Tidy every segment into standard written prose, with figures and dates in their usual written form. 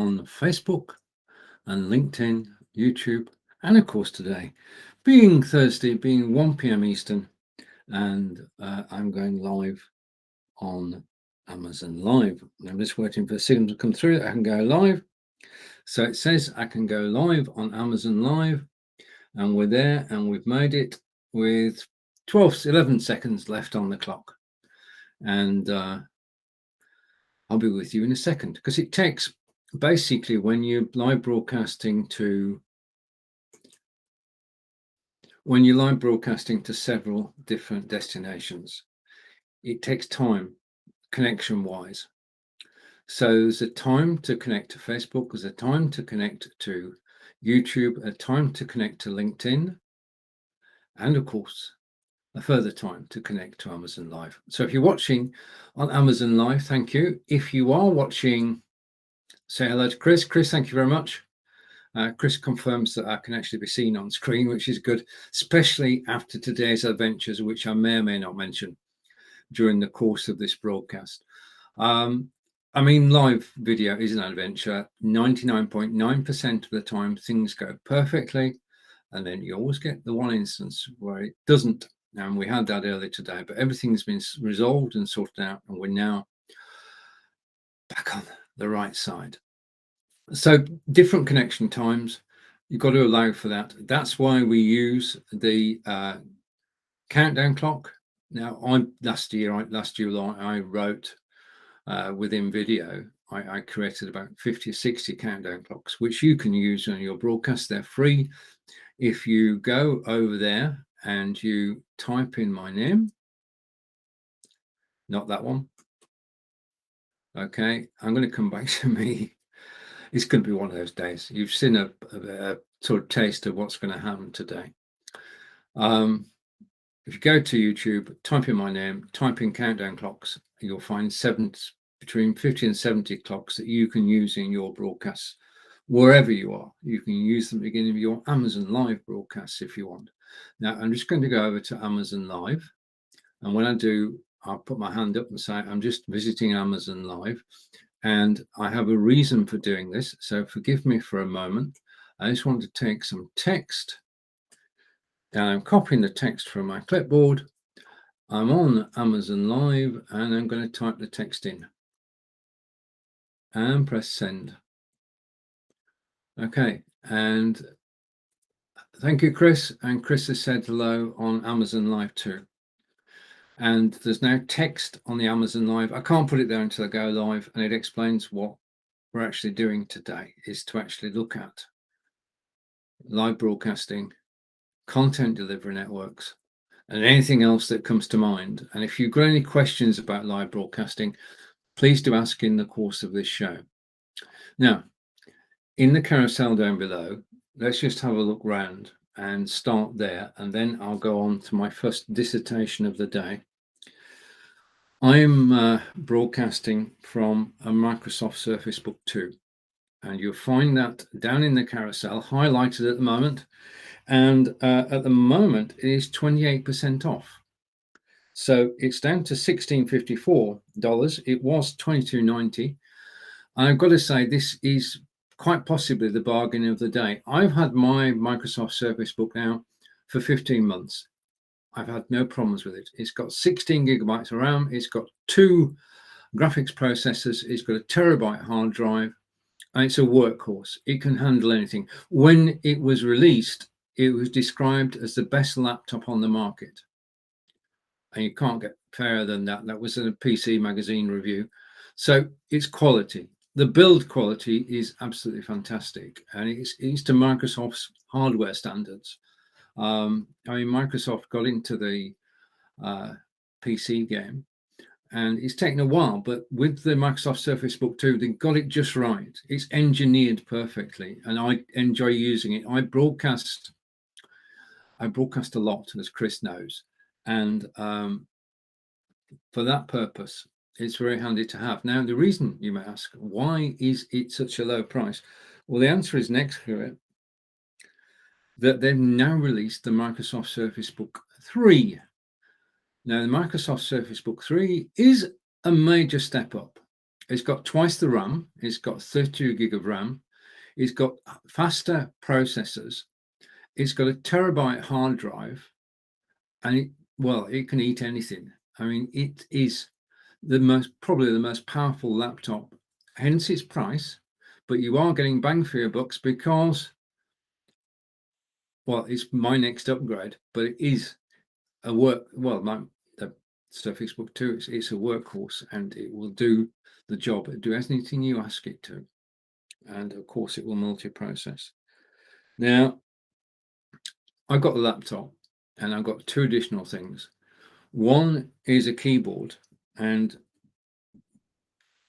on Facebook and LinkedIn, YouTube, and of course today, being Thursday, being 1 p.m. Eastern, and I'm going live on Amazon Live. I'm just waiting for the signal to come through. I can go live. So it says I can go live on Amazon Live, and we're there, and we've made it with 11 seconds left on the clock. And I'll be with you in a second, because it takes basically, when you're live broadcasting to several different destinations, it takes time connection wise. So there's a time to connect to Facebook, there's a time to connect to YouTube, a time to connect to LinkedIn, and of course a further time to connect to Amazon Live. So if you're watching on Amazon Live, thank you. If you are watching, say hello to Chris. Chris, thank you very much. Chris confirms that I can actually be seen on screen, which is good, especially after today's adventures, which I may or may not mention during the course of this broadcast. I mean, live video is an adventure. 99.9% of the time, things go perfectly. And then you always get the one instance where it doesn't. And we had that earlier today, but everything's been resolved and sorted out, and we're now back on the right side. So different connection times, you've got to allow for that. That's why we use the countdown clock. Now, last July, I wrote within video, I created about 50 or 60 countdown clocks, which you can use on your broadcast. They're free. If you go over there and you type in my name, not that one. Okay, I'm going to come back to me. It's going to be one of those days. You've seen a sort of taste of what's going to happen today. If you go to YouTube, type in my name, type in countdown clocks, you'll find between 50 and 70 clocks that you can use in your broadcasts, wherever you are. You can use them at the beginning of your Amazon Live broadcasts if you want. Now, I'm just going to go over to Amazon Live. And when I do, I'll put my hand up and say, I'm just visiting Amazon Live. And I have a reason for doing this. So forgive me for a moment. I just want to take some text. And I'm copying the text from my clipboard. I'm on Amazon Live, and I'm going to type the text in and press send. Okay, and thank you, Chris. And Chris has said hello on Amazon Live too. And there's now text on the Amazon Live. I can't put it there until I go live, and it explains what we're actually doing today, is to actually look at live broadcasting, content delivery networks, and anything else that comes to mind. And if you've got any questions about live broadcasting, please do ask in the course of this show. Now, in the carousel down below, let's just have a look round and start there, and then I'll go on to my first dissertation of the day. I'm broadcasting from a Microsoft Surface Book 2, and you'll find that down in the carousel, highlighted at the moment. And at the moment, it is 28% off. So it's down to $16.54. It was $22.90. I've got to say, this is quite possibly the bargain of the day. I've had my Microsoft Surface Book now for 15 months. I've had no problems with it. It's got 16 gigabytes of RAM. It's got 2 graphics processors. It's got a terabyte hard drive. And it's a workhorse. It can handle anything. When it was released, it was described as the best laptop on the market. And you can't get fairer than that. That was in a PC Magazine review. So it's quality. The build quality is absolutely fantastic. And it's to Microsoft's hardware standards. I mean, Microsoft got into the PC game, and it's taken a while, but with the Microsoft Surface Book 2, they got it just right. It's engineered perfectly, and I enjoy using it. I broadcast a lot, as Chris knows, and for that purpose, it's very handy to have. Now, the reason, you may ask, why is it such a low price? Well, the answer is next to it, that they've now released the Microsoft Surface Book 3. Now, the Microsoft Surface Book 3 is a major step up. It's got twice the RAM. It's got 32 gig of RAM. It's got faster processors. It's got a terabyte hard drive, and it can eat anything. I mean, it is probably the most powerful laptop, hence its price. But you are getting bang for your bucks because, well, it's my next upgrade, but it is the Surface Book 2, it's a workhorse, and it will do the job. It'll do anything you ask it to. And of course, it will multi-process. Now, I've got the laptop, and I've got two additional things. One is a keyboard, and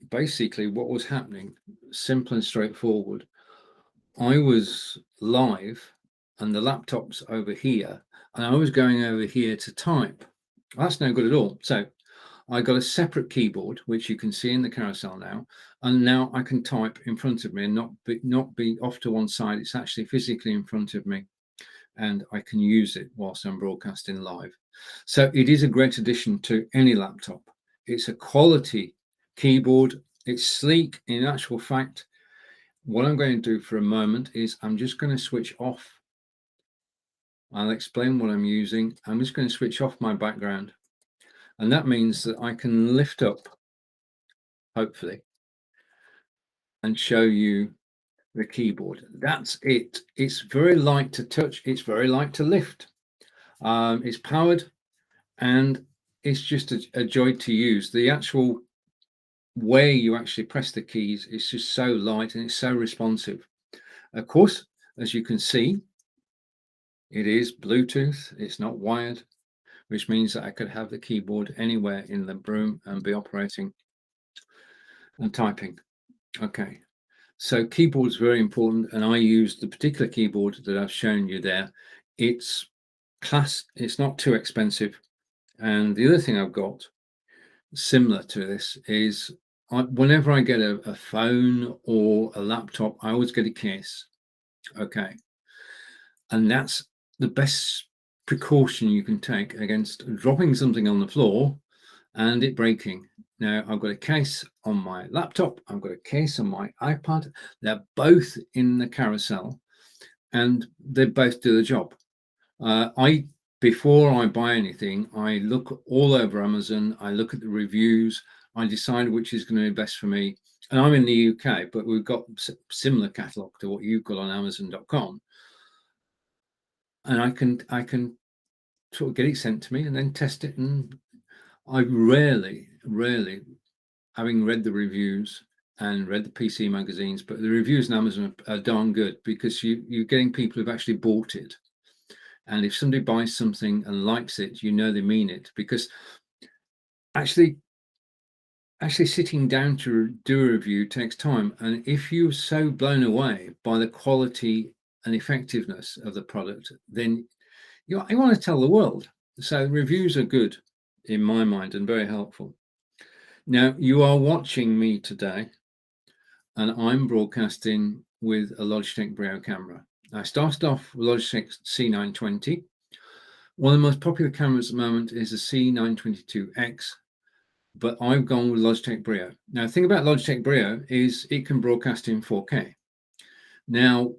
basically what was happening, simple and straightforward. I was live, and the laptop's over here, and I was going over here to type. That's no good at all. So I got a separate keyboard, which you can see in the carousel now, and now I can type in front of me and not be off to one side. It's actually physically in front of me, and I can use it whilst I'm broadcasting live. So it is a great addition to any laptop. It's a quality keyboard. It's sleek. In actual fact, what I'm going to do for a moment is I'm just going to switch off. I'll explain what I'm using. I'm just going to switch off my background. And that means that I can lift up, hopefully, and show you the keyboard. That's it. It's very light to touch. It's very light to lift. It's powered, and it's just a joy to use. The actual way you actually press the keys is just so light, and it's so responsive. Of course, as you can see, it is Bluetooth. It's not wired, which means that I could have the keyboard anywhere in the room and be operating and typing. Okay, so keyboard is very important, and I use the particular keyboard that I've shown you there. It's not too expensive. And the other thing I've got similar to this is whenever I get a phone or a laptop, I always get a case. Okay, and that's the best precaution you can take against dropping something on the floor and it breaking. Now, I've got a case on my laptop, I've got a case on my iPad. They're both in the carousel, and they both do the job. Before I buy anything, I look all over Amazon, I look at the reviews, I decide which is going to be best for me. And I'm in the UK, but we've got similar catalogue to what you've got on Amazon.com. And I can sort of get it sent to me and then test it. And I rarely, having read the reviews and read the PC magazines, but the reviews on Amazon are darn good, because you're getting people who've actually bought it. And if somebody buys something and likes it, you know they mean it, because actually sitting down to do a review takes time. And if you're so blown away by the quality and effectiveness of the product, then you want to tell the world. So reviews are good in my mind and very helpful. Now, you are watching me today, and I'm broadcasting with a Logitech Brio camera. I started off with Logitech C920. One of the most popular cameras at the moment is the C922X, but I've gone with Logitech Brio. Now, the thing about Logitech Brio is it can broadcast in 4K. Now,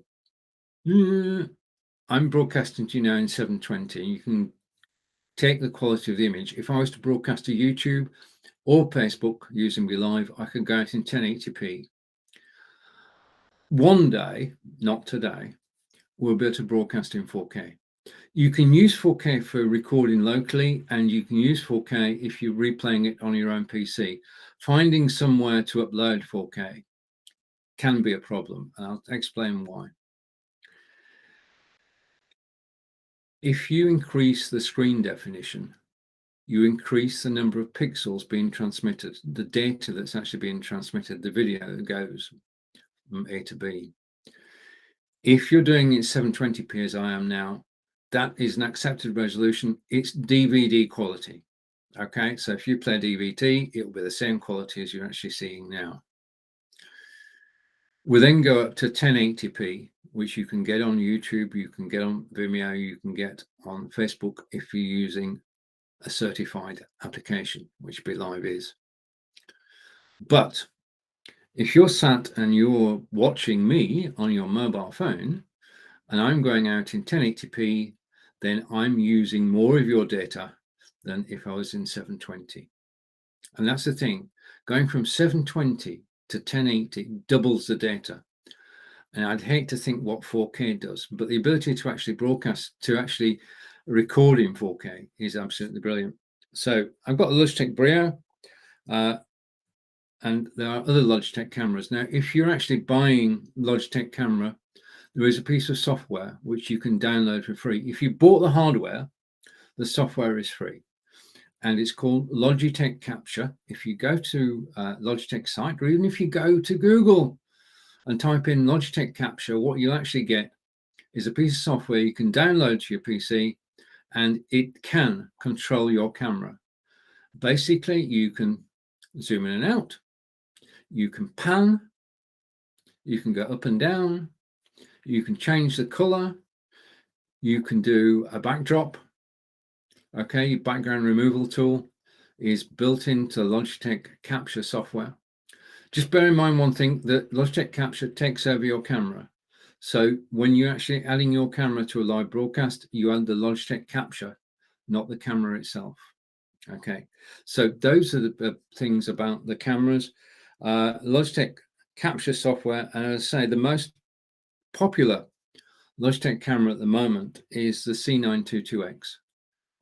I'm broadcasting to you now in 720. You can take the quality of the image. If I was to broadcast to YouTube or Facebook using BeLive, I could go out in 1080p. One day, not today, we'll be able to broadcast in 4K. You can use 4K for recording locally, and you can use 4K if you're replaying it on your own PC. Finding somewhere to upload 4K can be a problem, and I'll explain why. If you increase the screen definition, you increase the number of pixels being transmitted, the data that's actually being transmitted, the video that goes from A to B. If you're doing it 720p as I am now, that is an accepted resolution. It's DVD quality. Okay, so if you play DVD, it will be the same quality as you're actually seeing now. We then go up to 1080p, which you can get on YouTube, you can get on Vimeo, you can get on Facebook if you're using a certified application, which BeLive is. But If you're sat and you're watching me on your mobile phone and I'm going out in 1080p, then I'm using more of your data than if I was in 720. And that's the thing, going from 720 to 1080 doubles the data. And I'd hate to think what 4K does, but the ability to actually broadcast, to actually record in 4K is absolutely brilliant. So I've got a Logitech Brio, and there are other Logitech cameras. Now, if you're actually buying Logitech camera, there is a piece of software which you can download for free. If you bought the hardware, the software is free, and it's called Logitech Capture. If you go to Logitech site, or even if you go to Google and type in Logitech Capture, what you'll actually get is a piece of software you can download to your PC, and it can control your camera. Basically, you can zoom in and out, you can pan, you can go up and down, you can change the color, you can do a backdrop. Okay, background removal tool is built into Logitech Capture software. Just bear in mind one thing, that Logitech Capture takes over your camera. So when you're actually adding your camera to a live broadcast, you add the Logitech Capture, not the camera itself. Okay, so those are the things about the cameras. Logitech Capture software, and as I say, the most popular Logitech camera at the moment is the C922X.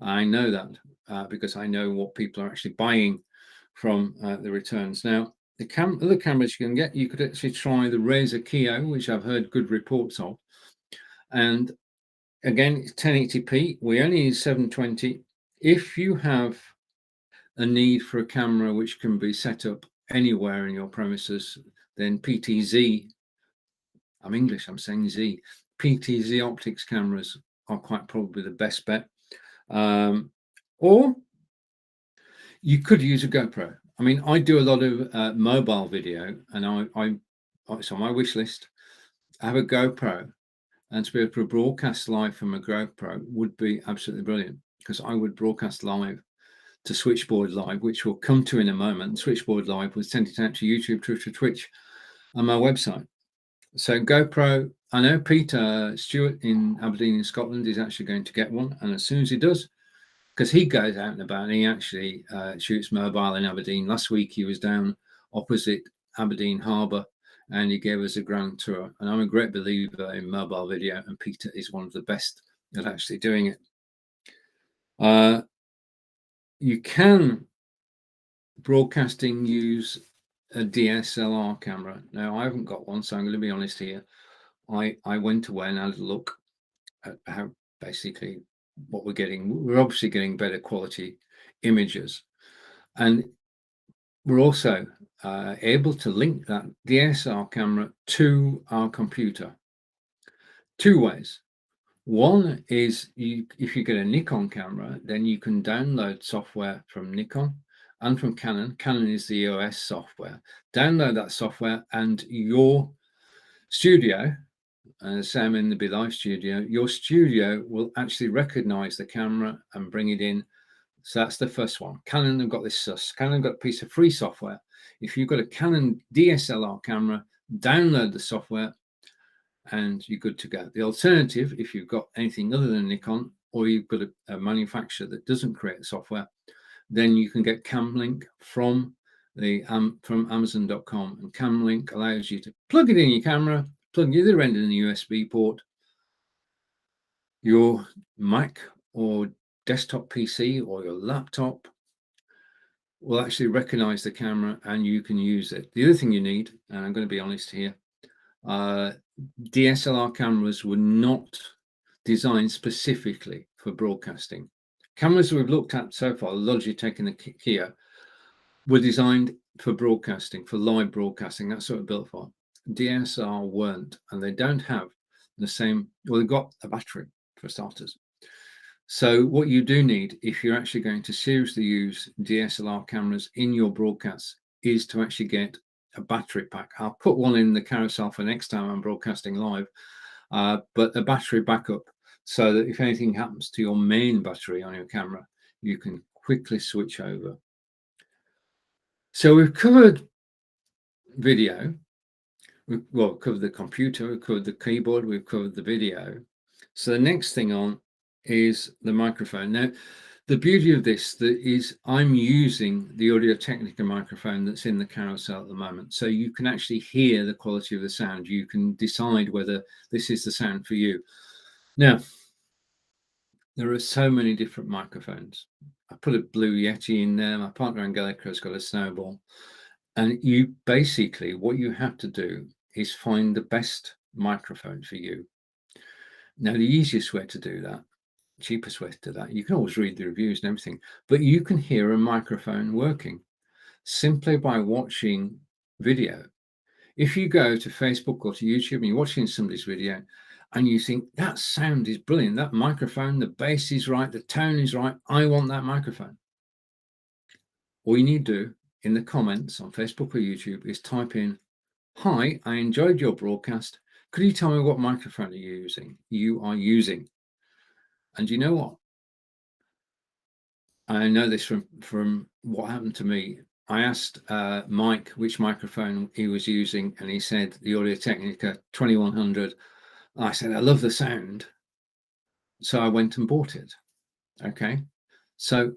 I know that because I know what people are actually buying from the returns. Now, the other cameras you can get, you could actually try the Razer Kio, which I've heard good reports of. And again, it's 1080p. We only use 720. If you have a need for a camera which can be set up anywhere in your premises, then PTZ, I'm English, I'm saying Z, PTZ optics cameras are quite probably the best bet. Or you could use a GoPro. I mean, I do a lot of mobile video, and it's on my wish list. I have a GoPro, and to be able to broadcast live from a GoPro would be absolutely brilliant, because I would broadcast live to Switchboard Live, which we'll come to in a moment. Switchboard Live was sent out to YouTube, Twitter, Twitch, and my website. So GoPro, I know Peter Stewart in Aberdeen in Scotland is actually going to get one, and as soon as he does, because he goes out and about and he actually shoots mobile in Aberdeen. Last week he was down opposite Aberdeen Harbour and he gave us a grand tour. And I'm a great believer in mobile video, and Peter is one of the best at actually doing it. You can broadcasting use a DSLR camera. Now, I haven't got one, so I'm going to be honest here. I went away and had a look at how basically what we're getting. We're obviously getting better quality images, and we're also able to link that DSLR camera to our computer. Two ways. One is if you get a Nikon camera, then you can download software from Nikon and from Canon. Canon is the EOS software. Download that software, and your studio, Sam in the Be Live studio, your studio will actually recognize the camera and bring it in. So that's the first one. Canon have got this SUS. Canon have got a piece of free software. If you've got a Canon DSLR camera, download the software and you're good to go. The alternative, if you've got anything other than Nikon, or you've got a manufacturer that doesn't create software, then you can get Camlink from Amazon.com, and Camlink allows you to plug it in your camera, plug the other end in the USB port, your Mac or desktop PC or your laptop will actually recognize the camera and you can use it. The other thing you need, and I'm going to be honest here, DSLR cameras were not designed specifically for broadcasting. Cameras we've looked at so far, Logitech and the Kio, were designed for broadcasting, for live broadcasting. That's what they're built for. DSLR weren't, and they don't have the same, well, they've got a battery for starters. So what you do need, if you're actually going to seriously use DSLR cameras in your broadcasts, is to actually get a battery pack. I'll put one in the carousel for next time I'm broadcasting live, but a battery backup, so that if anything happens to your main battery on your camera, you can quickly switch over. So we've covered video. We've covered the computer, we've covered the keyboard, we've covered the video. So the next thing on is the microphone. Now, the beauty of this is I'm using the Audio Technica microphone that's in the carousel at the moment. So you can actually hear the quality of the sound. You can decide whether this is the sound for you. Now, there are so many different microphones. I put a Blue Yeti in there. My partner Angelica has got a Snowball. And you basically, what you have to do is find the best microphone for you. Now, the easiest way to do that, cheapest way to do that, you can always read the reviews and everything, but you can hear a microphone working simply by watching video. If you go to Facebook or to YouTube and you're watching somebody's video and you think that sound is brilliant, that microphone, the bass is right, the tone is right, I want that microphone. All you need to do in the comments on Facebook or YouTube is type in, "Hi, I enjoyed your broadcast. Could you tell me what microphone you are using?" And you know what? I know this from what happened to me. I asked Mike which microphone he was using, and he said the Audio Technica 2100. I said, I love the sound. So I went and bought it. Okay. So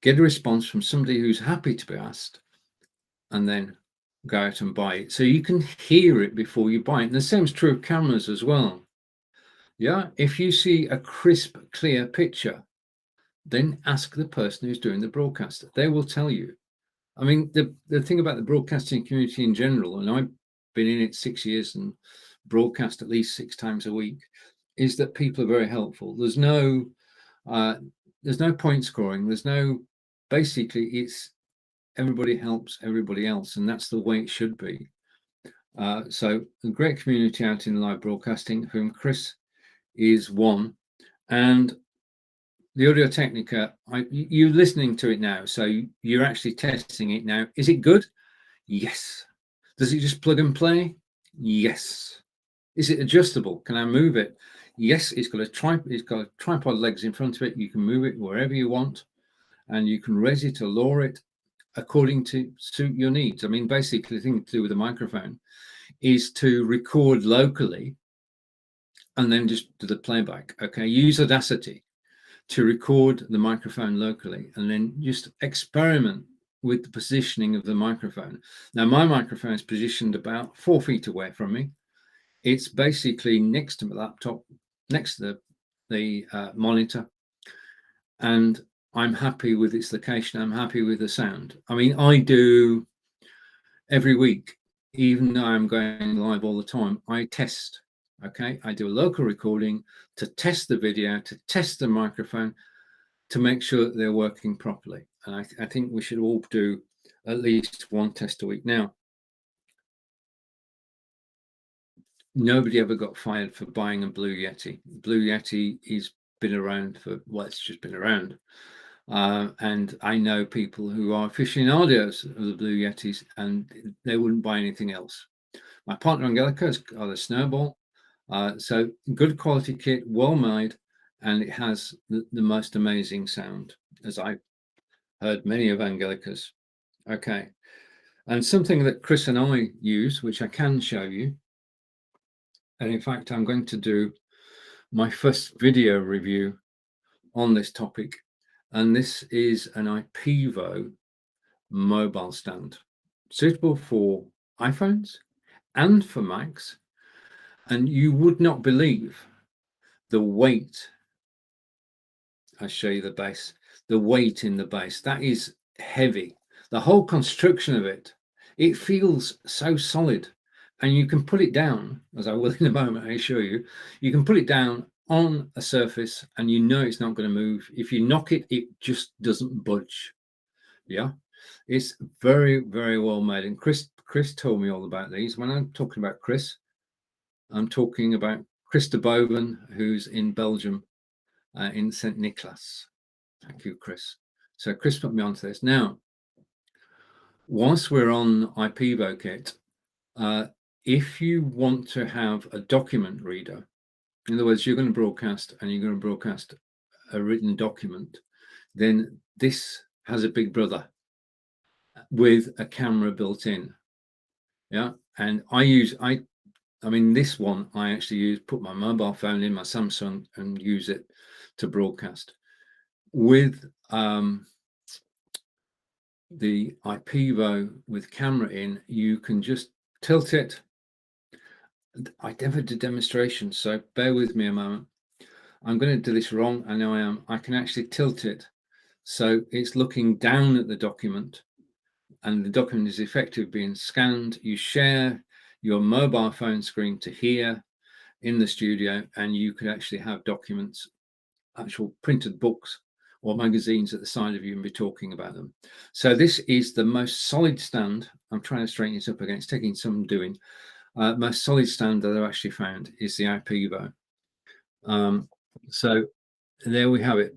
get a response from somebody who's happy to be asked, and then go out and buy it. So you can hear it before you buy it. And the same is true of cameras as well. Yeah. If you see a crisp, clear picture, then ask the person who's doing the broadcast. They will tell you. I mean, the thing about the broadcasting community in general, and I've been in it 6 years and broadcast at least 6 times a week, is that people are very helpful. There's no point scoring. Basically, it's everybody helps everybody else, and that's the way it should be. So a great community out in live broadcasting, whom Chris is one, and the Audio Technica, you're listening to it now, so you're actually testing it now. Is it good? Yes. Does it just plug and play? Yes. Is it adjustable? Can I move it? Yes. It's got tripod legs in front of it. You can move it wherever you want, and you can raise it or lower it according to suit your needs. I mean, basically, the thing to do with the microphone is to record locally and then just do the playback. Okay. Use Audacity to record the microphone locally and then just experiment with the positioning of the microphone. Now, my microphone is positioned about 4 feet away from me. It's basically next to my laptop, next to the monitor, and I'm happy with its location. I'm happy with the sound. I mean, I do every week, even though I'm going live all the time, I test. Okay, I do a local recording to test the video, to test the microphone, to make sure that they're working properly. And I think we should all do at least one test a week. Now, nobody ever got fired for buying a Blue Yeti. Blue Yeti has been around it's just been around. And I know people who are aficionados of the Blue Yetis, and they wouldn't buy anything else. My partner Angelica has got a Snowball. So good quality kit, well made, and it has the most amazing sound, as I've heard many of Angelica's. Okay. And something that Chris and I use, which I can show you, and in fact, I'm going to do my first video review on this topic, and this is an iPivo mobile stand, suitable for iPhones and for Macs, and you would not believe the weight. I'll show you the base, the weight in the base. That is heavy. The whole construction of it feels so solid, and you can put it down, as I will in a moment, I assure you. You can put it down on a surface and you know it's not going to move. If you knock it, it just doesn't budge. Yeah, it's very, very well made. And Chris told me all about these. When I'm talking about Chris, I'm talking about Chris de Boven, who's in Belgium, in St. Nicholas. Thank you, Chris. So Chris put me onto this. Now, whilst we're on iPivo kit, if you want to have a document reader, in other words, you're going to broadcast and you're going to broadcast a written document, then this has a big brother with a camera built in. Yeah, and I mean, this one I actually put my mobile phone in my Samsung and use it to broadcast. With the IPEVO with camera in, you can just tilt it. I never did demonstrations, so bear with me a moment. I'm going to do this wrong. I know I am. I can actually tilt it so it's looking down at the document, and the document is effectively being scanned. You share your mobile phone screen to here in the studio, and you could actually have documents, actual printed books or magazines at the side of you and be talking about them. So this is the most solid stand. I'm trying to straighten it up again. It's taking some doing. Most solid stand that I've actually found is the IPEVO. So there we have it.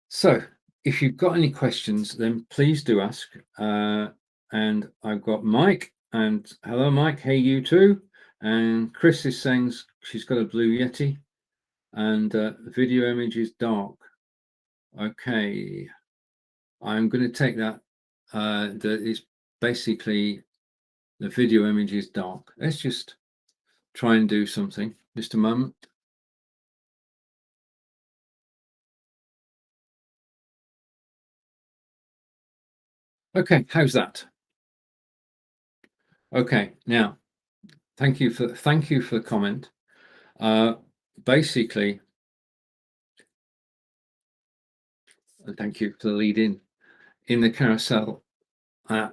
So if you've got any questions, then please do ask. And I've got Mike, and hello, Mike. Hey, you too. And Chris is saying she's got a Blue Yeti, and the video image is dark. Okay, I'm going to take that. That is basically the video image is dark. Let's just try and do something. Just a moment. Okay, how's that? Okay, now thank you for the comment. Basically, thank you for the lead in the carousel. I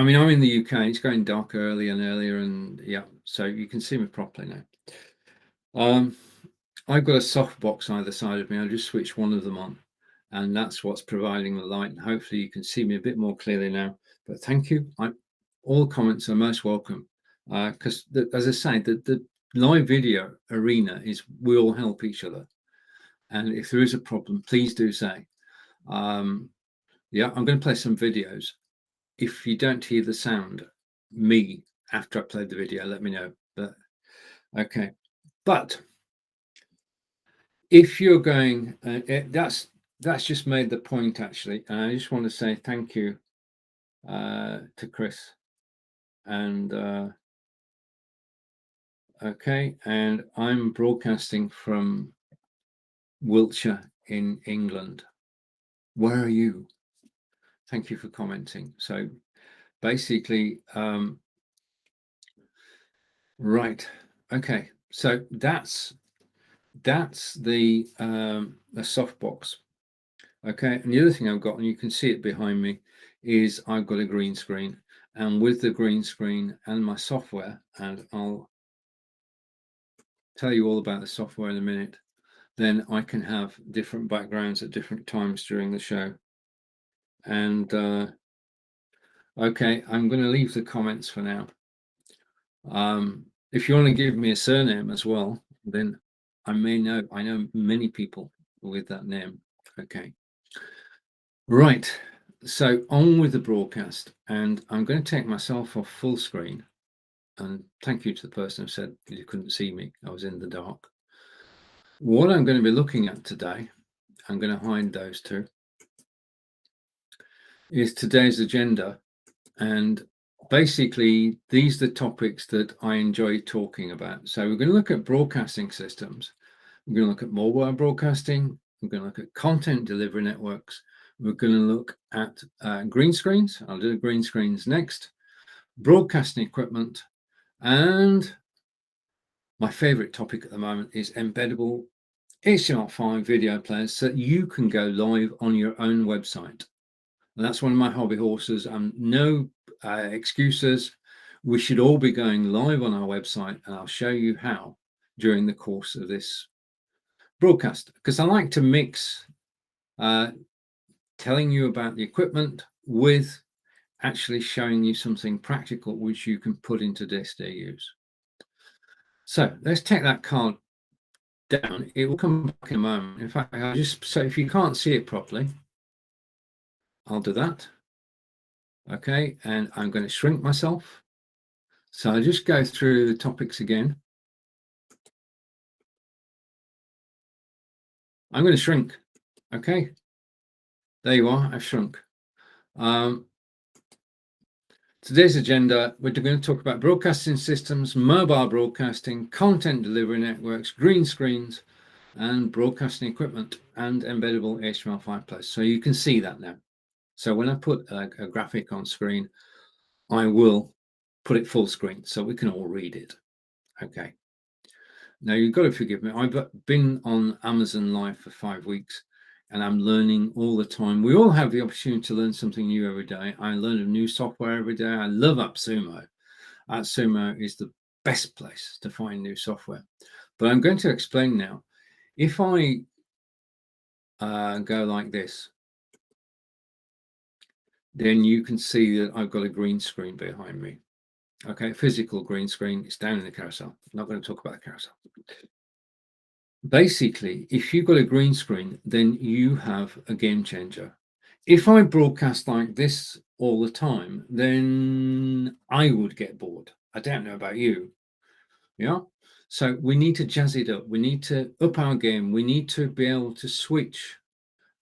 mean, I'm in the UK. It's going dark earlier and earlier, and yeah, so you can see me properly now. I've got a softbox either side of me. I just switch one of them on, and that's what's providing the light. And hopefully, you can see me a bit more clearly now. But thank you. All comments are most welcome, because as I say, the live video arena is we all help each other, and if there is a problem, please do say. Yeah, I'm going to play some videos. If you don't hear the sound, me after I played the video, let me know. But okay, but if you're going, that's just made the point actually, and I just want to say thank you to Chris. And okay, and I'm broadcasting from Wiltshire in England. Where are you? Thank you for commenting. So basically, right, okay, so that's the softbox. Okay, and the other thing I've got, and you can see it behind me, is I've got a green screen, and with the green screen and my software, and I'll tell you all about the software in a minute, then I can have different backgrounds at different times during the show. And okay, I'm going to leave the comments for now. If you want to give me a surname as well, then I know many people with that name. Okay. Right. So on with the broadcast, and I'm going to take myself off full screen. And thank you to the person who said you couldn't see me. I was in the dark. What I'm going to be looking at today, I'm going to hide those two, is today's agenda. And basically, these are the topics that I enjoy talking about. So we're going to look at broadcasting systems. We're going to look at mobile broadcasting. We're going to look at content delivery networks. We're going to look at green screens. I'll do the green screens next. Broadcasting equipment. And my favorite topic at the moment is embeddable HTML5 video players so that you can go live on your own website. And that's one of my hobby horses. No excuses. We should all be going live on our website, and I'll show you how during the course of this broadcast, because I like to mix telling you about the equipment with actually showing you something practical which you can put into day-to-day use. So let's take that card down. It will come back in a moment. In fact, I'll just, so if you can't see it properly, I'll do that. Okay, and I'm going to shrink myself. So I'll just go through the topics again. I'm going to shrink. Okay, there you are. I've shrunk. Today's agenda, we're going to talk about broadcasting systems, mobile broadcasting, content delivery networks, green screens, and broadcasting equipment, and embeddable HTML5+. So you can see that now. So when I put a graphic on screen, I will put it full screen so we can all read it. Okay. Now you've got to forgive me. I've been on Amazon Live for 5 weeks and I'm learning all the time. We all have the opportunity to learn something new every day. I learn a new software every day. I love AppSumo. AppSumo is the best place to find new software. But I'm going to explain now. If I go like this, then you can see that I've got a green screen behind me. Okay, physical green screen. It's down in the carousel. I'm not going to talk about the carousel. Basically, if you've got a green screen, then you have a game changer. If I broadcast like this all the time, then I would get bored. I don't know about you. Yeah. So we need to jazz it up. We need to up our game. We need to be able to switch.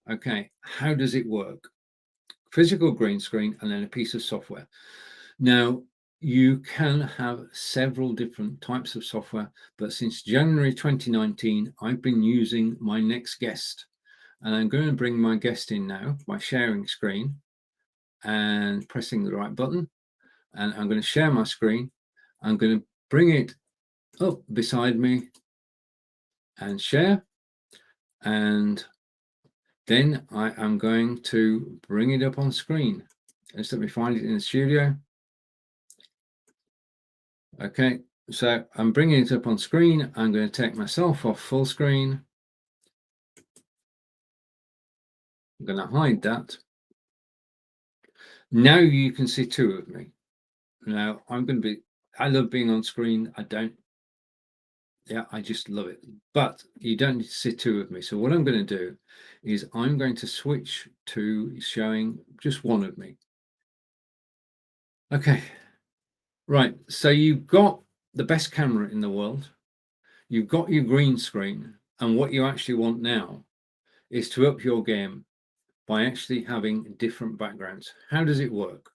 Okay. How does it work? Physical green screen and then a piece of software. Now, you can have several different types of software, but since January 2019, I've been using my next guest. And I'm going to bring my guest in now by sharing screen and pressing the right button. And I'm going to share my screen. I'm going to bring it up beside me and share. And then I am going to bring it up on screen. Just let me find it in the studio. Okay, so I'm bringing it up on screen. I'm going to take myself off full screen. I'm going to hide that. Now you can see two of me. Now I love being on screen. I just love it. But you don't need to see two of me. So what I'm going to do is I'm going to switch to showing just one of me. Okay. Right. So you've got the best camera in the world. You've got your green screen. And what you actually want now is to up your game by actually having different backgrounds. How does it work?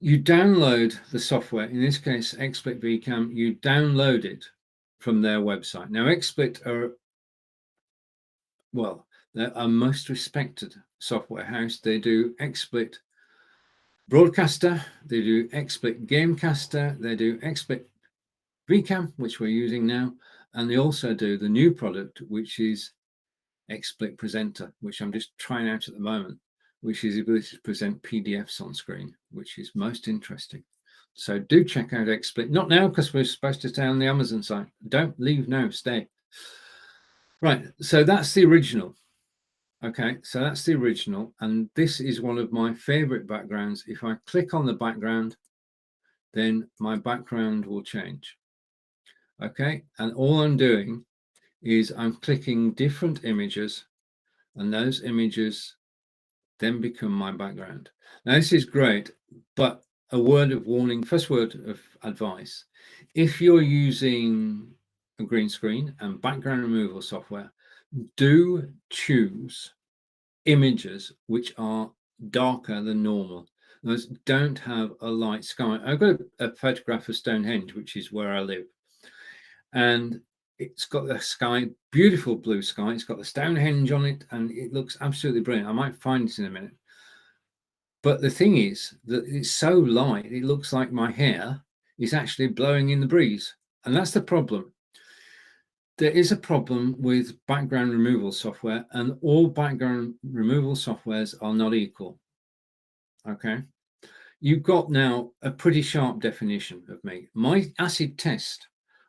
You download the software, in this case, XSplit VCam, you download it from their website. Now, XSplit they're a most respected software house. They do XSplit Broadcaster, they do XSplit Gamecaster, they do XSplit VCam, which we're using now, and they also do the new product, which is XSplit Presenter, which I'm just trying out at the moment, which is the ability to present PDFs on screen, which is most interesting. So do check out XSplit. Not now, because we're supposed to stay on the Amazon site. Don't leave now, stay. Right, so that's the original. Okay, so that's the original, and this is one of my favorite backgrounds. If I click on the background, then my background will change. Okay, and all I'm doing is I'm clicking different images, and those images then become my background. Now, this is great, but a word of warning, first word of advice. If you're using a green screen and background removal software, do choose images which are darker than normal. Those don't have a light sky. I've got a photograph of Stonehenge, which is where I live. And it's got the sky, beautiful blue sky. It's got the Stonehenge on it, and it looks absolutely brilliant. I might find it in a minute. But the thing is that it's so light, it looks like my hair is actually blowing in the breeze. And that's the problem. There is a problem with background removal software, and all background removal softwares are not equal. Okay. You've got now a pretty sharp definition of me. My acid test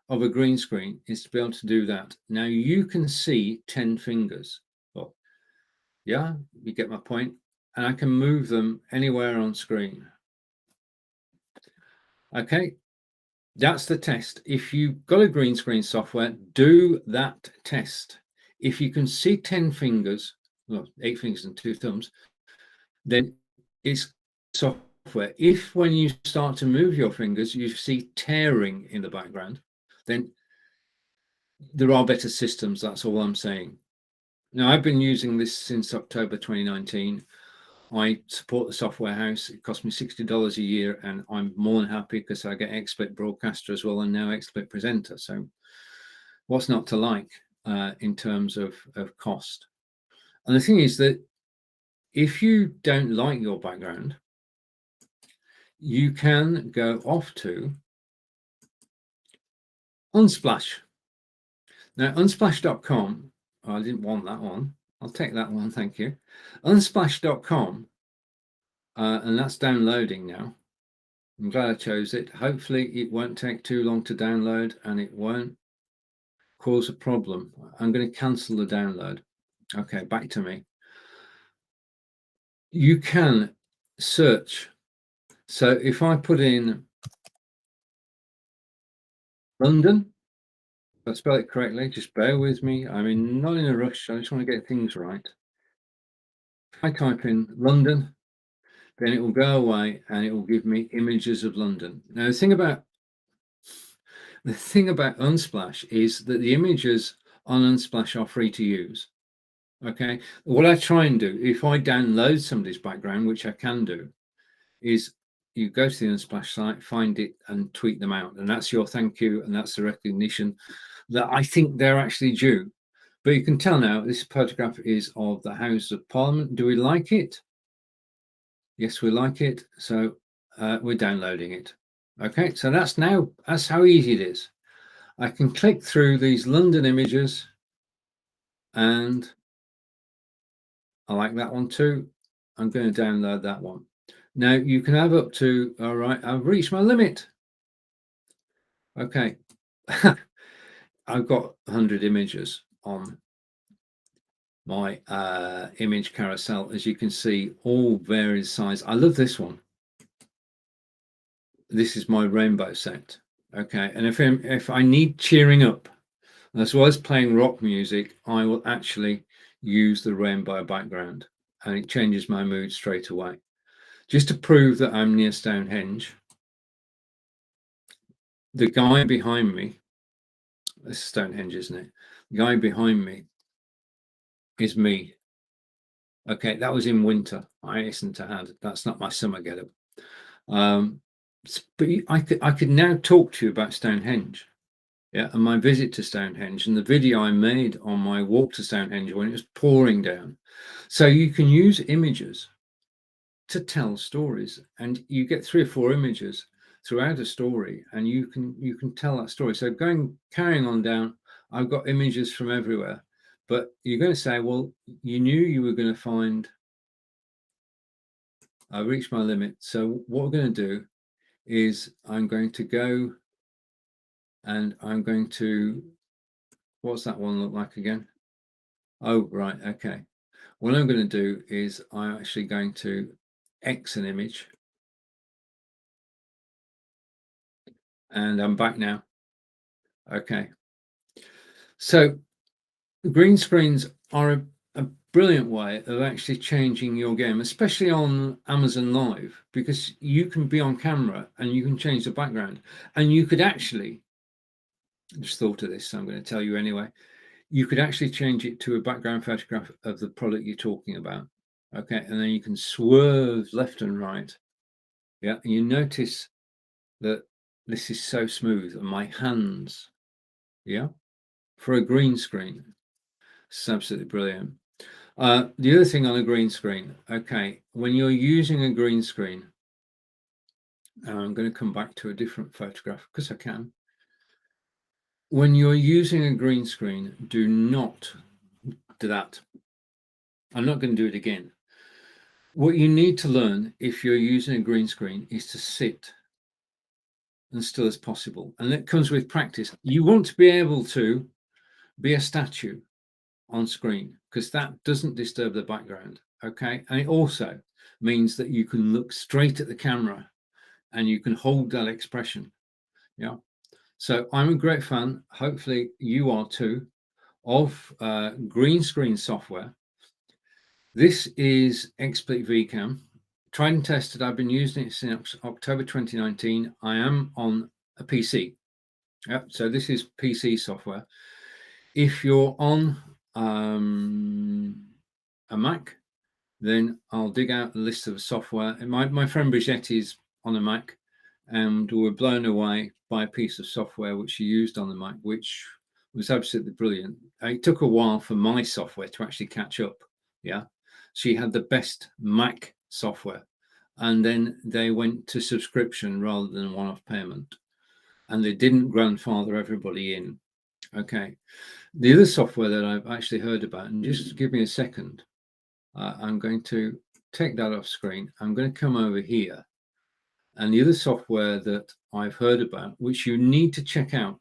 of a green screen is to be able to do that. Now you can see 10 fingers. Well, yeah, you get my point. And I can move them anywhere on screen. Okay, that's the test. If you've got a green screen software, do that test. If you can see 10 fingers, well, 8 fingers and 2 thumbs, then it's software. If when you start to move your fingers, you see tearing in the background, then there are better systems. That's all I'm saying. Now, I've been using this since October 2019. I support the software house. It cost me $60 a year, and I'm more than happy because I get XSplit Broadcaster as well, and now XSplit Presenter. So what's not to like in terms of cost? And the thing is that if you don't like your background, you can go off to Unsplash. Now, unsplash.com, I didn't want that one. I'll take that one, thank you. Unsplash.com, and that's downloading now. I'm glad I chose it. Hopefully it won't take too long to download and it won't cause a problem. I'm going to cancel the download. Okay, back to me. You can search. So if I put in London, if I spell it correctly, just bear with me. I mean, not in a rush. I just want to get things right. If I type in London, then it will go away and it will give me images of London. Now, the thing about Unsplash is that the images on Unsplash are free to use. Okay, what I try and do, if I download somebody's background, which I can do, is you go to the Unsplash site, find it, and tweet them out, and that's your thank you, and that's the recognition that I think they're actually due. But you can tell now this photograph is of the House of Parliament. Do we like it? Yes, we like it. So we're downloading it. Okay, so that's how easy it is. I can click through these London images, and I like that one too. I'm going to download that one. Now you can have up to, all right, I've reached my limit. Okay. I've got 100 images on my image carousel, as you can see, all various size. I love this one. This is my rainbow set. Okay, and if I need cheering up, as well as playing rock music, I will actually use the rainbow background, and it changes my mood straight away. Just to prove that I'm near Stonehenge, the guy behind me, this is Stonehenge, isn't it? The guy behind me is me. Okay, that was in winter. I hasten to add, that's not my summer getup. But I could now talk to you about Stonehenge, yeah, and my visit to Stonehenge, and the video I made on my walk to Stonehenge when it was pouring down. So you can use images to tell stories, and you get 3 or 4 images throughout a story, and you can tell that story. So carrying on down, I've got images from everywhere. But you're going to say, well, you knew you were going to find, I reached my limit. So what we're going to do is I'm going to go and I'm going to, what's that one look like again? Oh, right, okay. What I'm going to do is I'm actually going to X an image. And I'm back now. Okay. So green screens are a brilliant way of actually changing your game, especially on Amazon Live, because you can be on camera and you can change the background, and you could actually, I just thought of this, so I'm going to tell you anyway, you could actually change it to a background photograph of the product you're talking about. Okay, and then you can swerve left and right. Yeah, and you notice that this is so smooth, and my hands, yeah, for a green screen, it's absolutely brilliant. The other thing on a green screen, okay, when you're using a green screen, I'm going to come back to a different photograph because I can. When you're using a green screen, do not do that. I'm not going to do it again. What you need to learn if you're using a green screen is to sit as still as possible. And that comes with practice. You want to be able to be a statue on screen because that doesn't disturb the background. Okay. And it also means that you can look straight at the camera and you can hold that expression. Yeah. So I'm a great fan, hopefully you are too, of green screen software. This is XSplit VCam, tried and tested. I've been using it since October 2019. I am on a PC. Yep. So this is PC software. If you're on a Mac, then I'll dig out a list of software. And my friend Brigitte is on a Mac, and we were blown away by a piece of software which she used on the Mac, which was absolutely brilliant. It took a while for my software to actually catch up. Yeah, she had the best Mac software, and then they went to subscription rather than one-off payment, and they didn't grandfather everybody in. Okay, the other software that I've actually heard about, and just give me a second, I'm going to take that off screen. I'm going to come over here, and the other software that I've heard about, which you need to check out.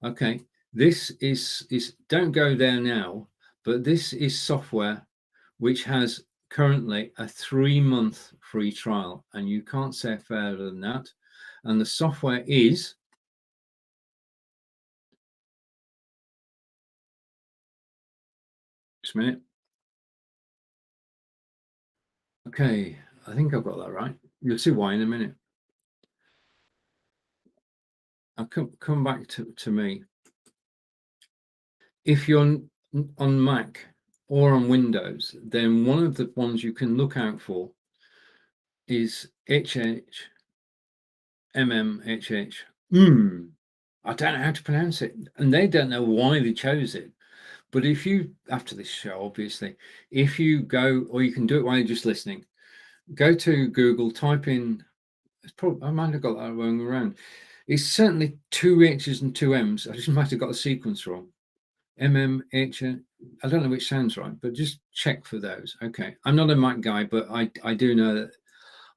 Okay, this is don't go there now, but this is software which has currently a 3-month free trial, and you can't say fairer than that. And the software is, just a minute. Okay, I think I've got that right. You'll see why in a minute. I'll come back to me. If you're on Mac or on Windows, then one of the ones you can look out for is HHMMHH. I don't know how to pronounce it, and they don't know why they chose it. But if you, after this show, obviously, if you go, or you can do it while you're just listening, go to Google, type in, it's probably, I might have got that wrong around. It's certainly 2 H's and 2 M's. I just might have got the sequence wrong. MMH, I don't know which sounds right, but just check for those. Okay, I'm not a Mac guy, but I do know that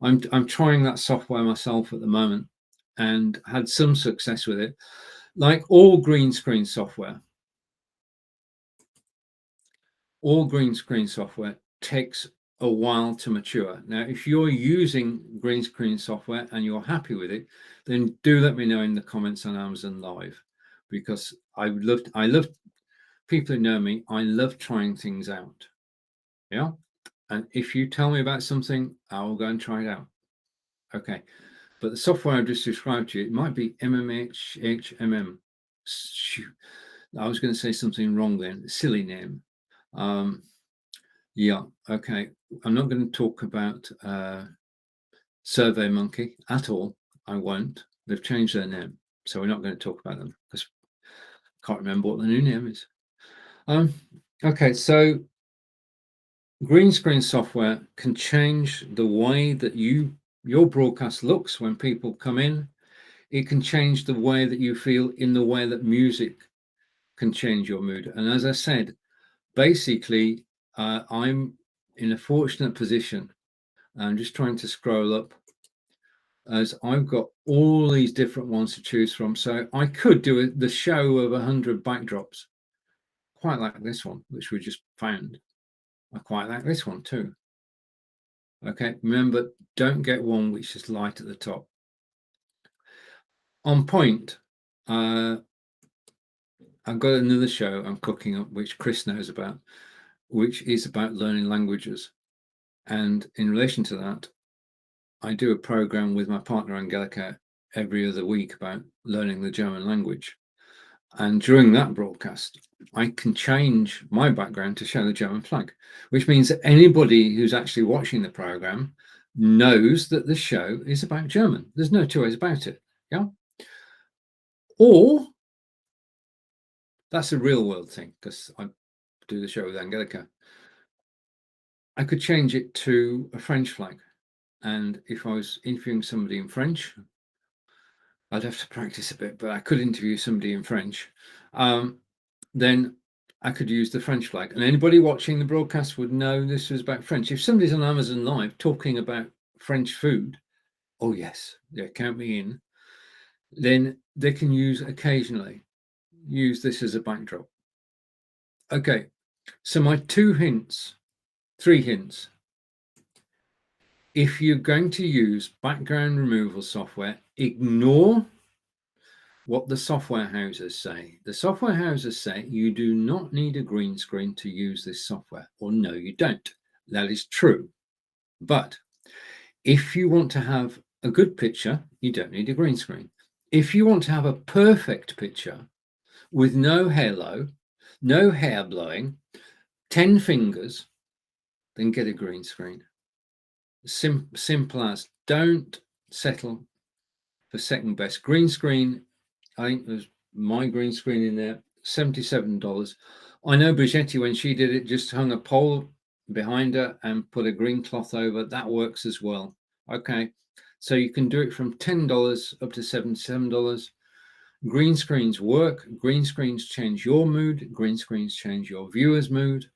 I'm trying that software myself at the moment, and had some success with it. Like all green screen software, takes a while to mature. Now, if you're using green screen software and you're happy with it, then do let me know in the comments on Amazon Live, because I love people who know me. I love trying things out. Yeah. And if you tell me about something, I will go and try it out. Okay. But the software I just described to you, it might be MMHHMM. I was going to say something wrong then. Silly name. Yeah. Okay. I'm not going to talk about SurveyMonkey at all. I won't. They've changed their name, so we're not going to talk about them because I can't remember what the new name is. Okay. So green screen software can change the way that your broadcast looks when people come in. It can change the way that you feel, in the way that music can change your mood. And as I said, basically, I'm in a fortunate position. I'm just trying to scroll up, as I've got all these different ones to choose from. So I could do the show of 100 backdrops, quite like this one, which we just found. I quite like this one too. Okay, remember, don't get one which is light at the top. On point, I've got another show I'm cooking up, which Chris knows about, which is about learning languages. And in relation to that, I do a program with my partner Angelica every other week about learning the German language. And during that broadcast, I can change my background to show the German flag, which means that anybody who's actually watching the program knows that the show is about German. There's no two ways about it. Yeah. Or that's a real world thing, because I do the show with Angelica. I could change it to a French flag. And if I was interviewing somebody in French, I'd have to practice a bit, but I could interview somebody in French. Then I could use the French flag. And anybody watching the broadcast would know this was about French. If somebody's on Amazon Live talking about French food, oh yes, yeah, count me in, then they can occasionally use this as a backdrop. Okay, so my 3 hints. If you're going to use background removal software, ignore what the software houses say. The software houses say you do not need a green screen to use this software, or no, you don't. That is true. But if you want to have a good picture, you don't need a green screen. If you want to have a perfect picture with no halo, no hair blowing, 10 fingers, then get a green screen. Simple as. Don't settle for second best. Green screen, I think there's my green screen in there, $77. I know Brigetti, when she did it, just hung a pole behind her and put a green cloth over. That works as well. Okay, so you can do it from $10 up to $77. Green screens work. Green screens change your mood. Green screens change your viewer's mood,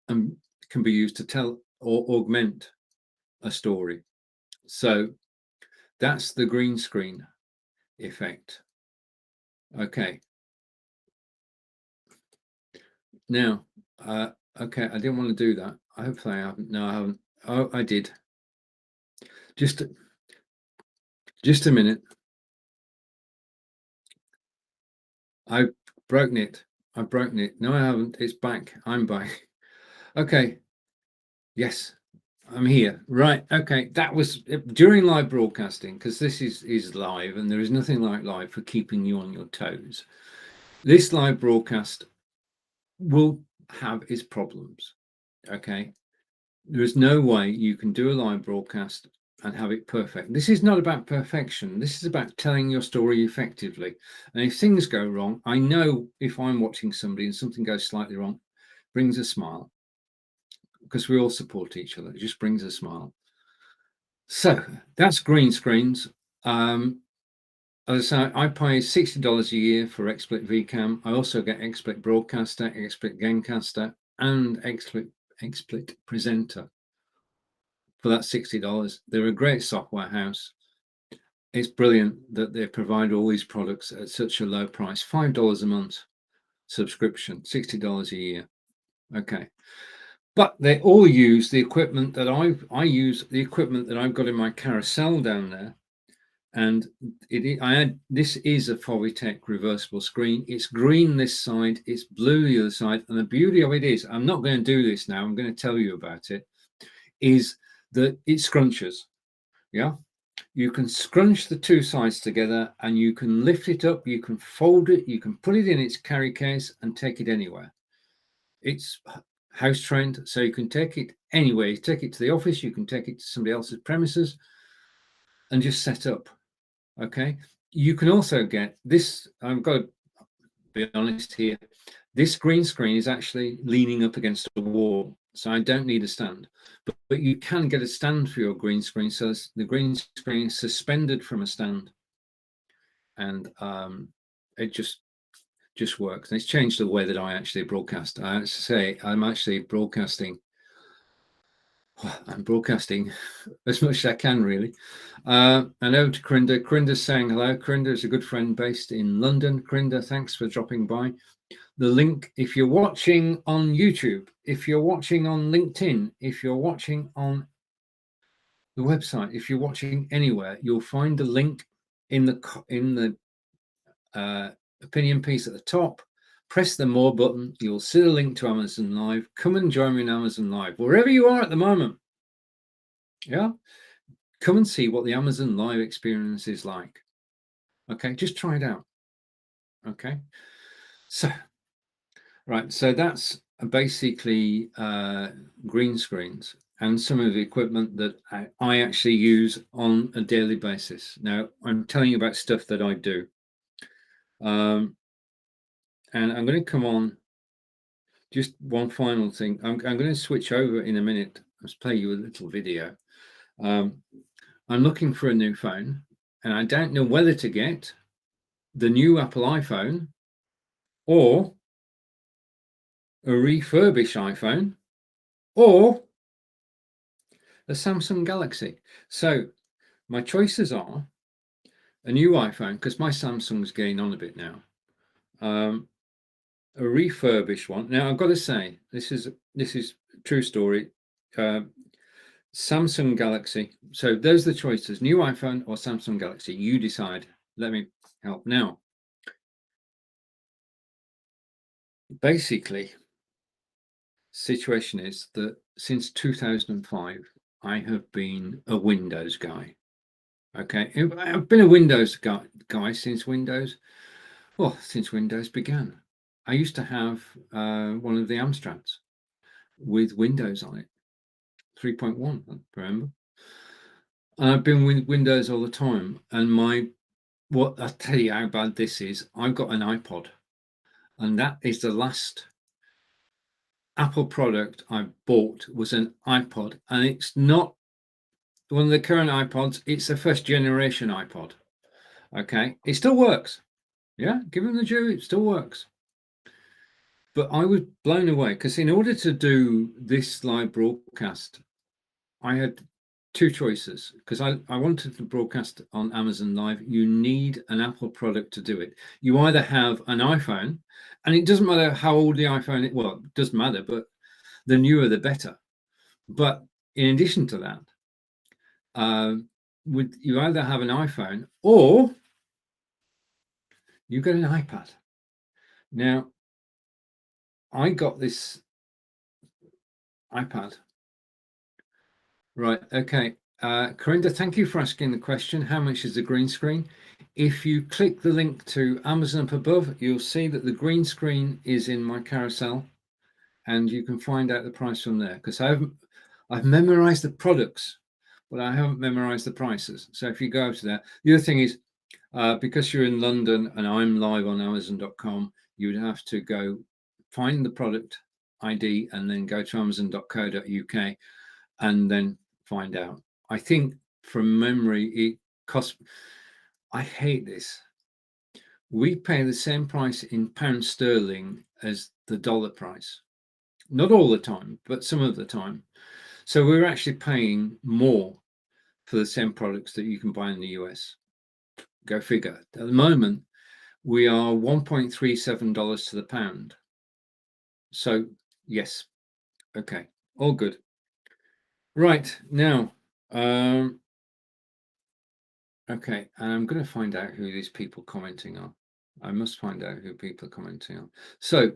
and can be used to tell or augment a story. So that's the green screen effect. Okay. Now, okay, I didn't want to do that. Hopefully I haven't. No, I haven't. Oh, I did. Just a minute. I've broken it. I've broken it. No, I haven't. It's back. I'm back. Okay. Yes, I'm here. Right. Okay. That was during live broadcasting, because this is live, and there is nothing like live for keeping you on your toes. This live broadcast will have its problems. Okay. There is no way you can do a live broadcast and have it perfect. This is not about perfection. This is about telling your story effectively. And if things go wrong, I know if I'm watching somebody and something goes slightly wrong, brings a smile, because we all support each other. It just brings a smile. So that's green screens. As I say, I pay $60 a year for XSplit VCam. I also get XSplit Broadcaster, XSplit Gamecaster, and XSplit Presenter for that $60. They're a great software house. It's brilliant that they provide all these products at such a low price. $5 a month subscription, $60 a year. Okay. But they all use the equipment that I use the equipment that I've got in my carousel down there. And this is a Fovitech reversible screen. It's green this side, it's blue the other side. And the beauty of it is, I'm not going to do this now, I'm going to tell you about it, is that it scrunches. Yeah, you can scrunch the two sides together, and you can lift it up, you can fold it, you can put it in its carry case and take it anywhere. It's house trained, so you can take it anywhere. You take it to the office, you can take it to somebody else's premises and just set up. Okay, you can also get this. I've got to be honest here, this green screen is actually leaning up against a wall, so I don't need a stand, but you can get a stand for your green screen, so the green screen is suspended from a stand, and it just works. And it's changed the way that I actually broadcast. I have to say, I'm broadcasting as much as I can, really. And over to Krinda. Krinda's saying hello. Krinda is a good friend based in London. Krinda, thanks for dropping by. The link, if you're watching on YouTube, if you're watching on LinkedIn, if you're watching on the website, if you're watching anywhere, you'll find the link in the opinion piece at the top. Press the more button, you'll see the link to Amazon Live. Come and join me in Amazon Live, wherever you are at the moment. Yeah, come and see what the Amazon Live experience is like. Okay, just try it out. Okay, so right, so that's basically green screens and some of the equipment that I actually use on a daily basis. Now, I'm telling you about stuff that I do. And I'm going to come on. Just one final thing. I'm going to switch over in a minute. Let's play you a little video. I'm looking for a new phone, and I don't know whether to get the new Apple iPhone or a refurbished iPhone or a Samsung Galaxy. So my choices are a new iPhone, because my Samsung's getting on a bit now. A refurbished one. Now I've got to say, this is a true story. Samsung Galaxy. So those are the choices: new iPhone or Samsung Galaxy. You decide. Let me help. Now, basically, situation is that since 2005, I have been a Windows guy. Okay, I've been a Windows guy since Windows began. I used to have one of the Amstrads, with Windows on it, 3.1, remember? And I've been with Windows all the time. And what I'll tell you how bad this is. I've got an iPod, and that is the last Apple product I bought was an iPod, and it's not one of the current iPods. It's the first generation iPod. Okay, it still works. Yeah, give them the due, it still works. But I was blown away because in order to do this live broadcast, I had two choices because I wanted to broadcast on Amazon Live. You need an Apple product to do it. You either have an iPhone, and it doesn't matter how old the iPhone is. Well, it doesn't matter, but the newer the better. But in addition to that, you either have an iPhone or you get an iPad. Now, I got this iPad. Right. Okay. Corinda, thank you for asking the question. How much is the green screen? If you click the link to Amazon up above, you'll see that the green screen is in my carousel, and you can find out the price from there because I've memorized the products, but I haven't memorized the prices. So if you go to there, the other thing is because you're in London and I'm live on Amazon.com, you would have to go find the product ID and then go to Amazon.co.uk and then find out. I think from memory, it costs. I hate this. We pay the same price in pound sterling as the dollar price. Not all the time, but some of the time. So we're actually paying more for the same products that you can buy in the US. Go figure. At the moment, we are $1.37 to the pound. So yes, okay, all good. Right now, okay, and I'm going to find out who these people commenting are. I must find out who people are commenting on. So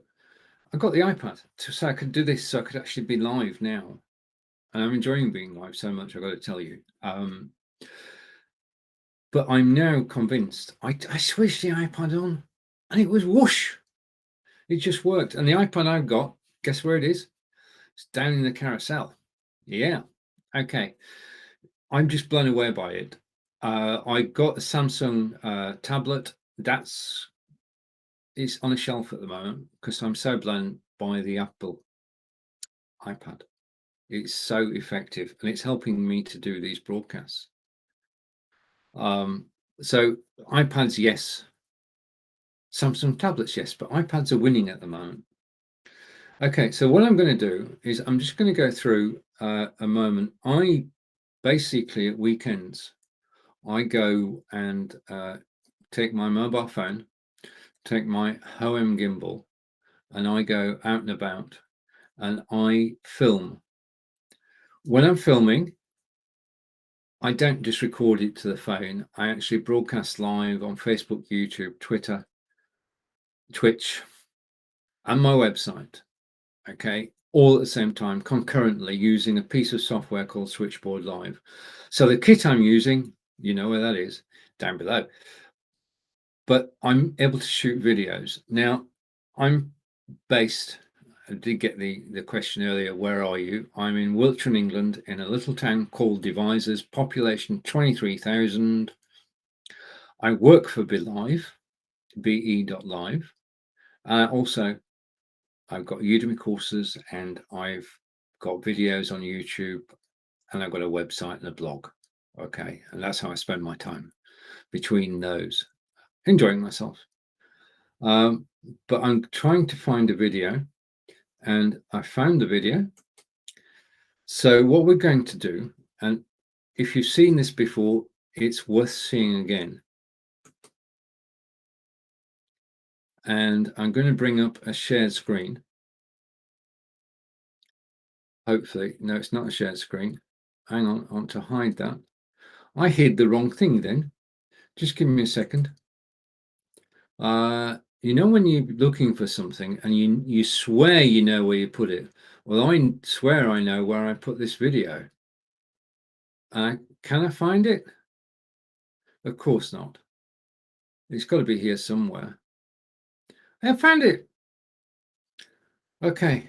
I got the iPad so I could do this, so I could actually be live now. And I'm enjoying being live so much, I've got to tell you. But I'm now convinced. I switched the iPad on and it was whoosh. It just worked. And the iPad I've got, guess where it is? It's down in the carousel. Yeah. Okay. I'm just blown away by it. I got a Samsung tablet. It's on a shelf at the moment because I'm so blown by the Apple iPad. It's so effective and it's helping me to do these broadcasts. So iPads, yes. Samsung tablets, yes, but iPads are winning at the moment. Okay, so what I'm going to do is I'm just going to go through a moment. I basically at weekends, I go and take my mobile phone, take my Hohem gimbal, and I go out and about and I film. When I'm filming, I don't just record it to the phone. I actually broadcast live on Facebook, YouTube, Twitter, Twitch, and my website. Okay, all at the same time, concurrently using a piece of software called Switchboard Live. So the kit I'm using, you know where that is, down below. But I'm able to shoot videos. Now, I'm based, I did get the question earlier, where are you? I'm in Wiltshire, England, in a little town called Devizes, population 23,000. I work for BeLive, be.live. Also, I've got Udemy courses and I've got videos on YouTube and I've got a website and a blog. Okay, and that's how I spend my time between those, enjoying myself. But I'm trying to find a video and I found the video. So what we're going to do, and if you've seen this before, it's worth seeing again. And I'm going to bring up a shared screen. Hopefully, no, it's not a shared screen. Hang on, I want to hide that. I hid the wrong thing then. Just give me a second. You know when you're looking for something and you swear you know where you put it. Well, I swear I know where I put this video. Can I find it? Of course not. It's got to be here somewhere. I found it. Okay.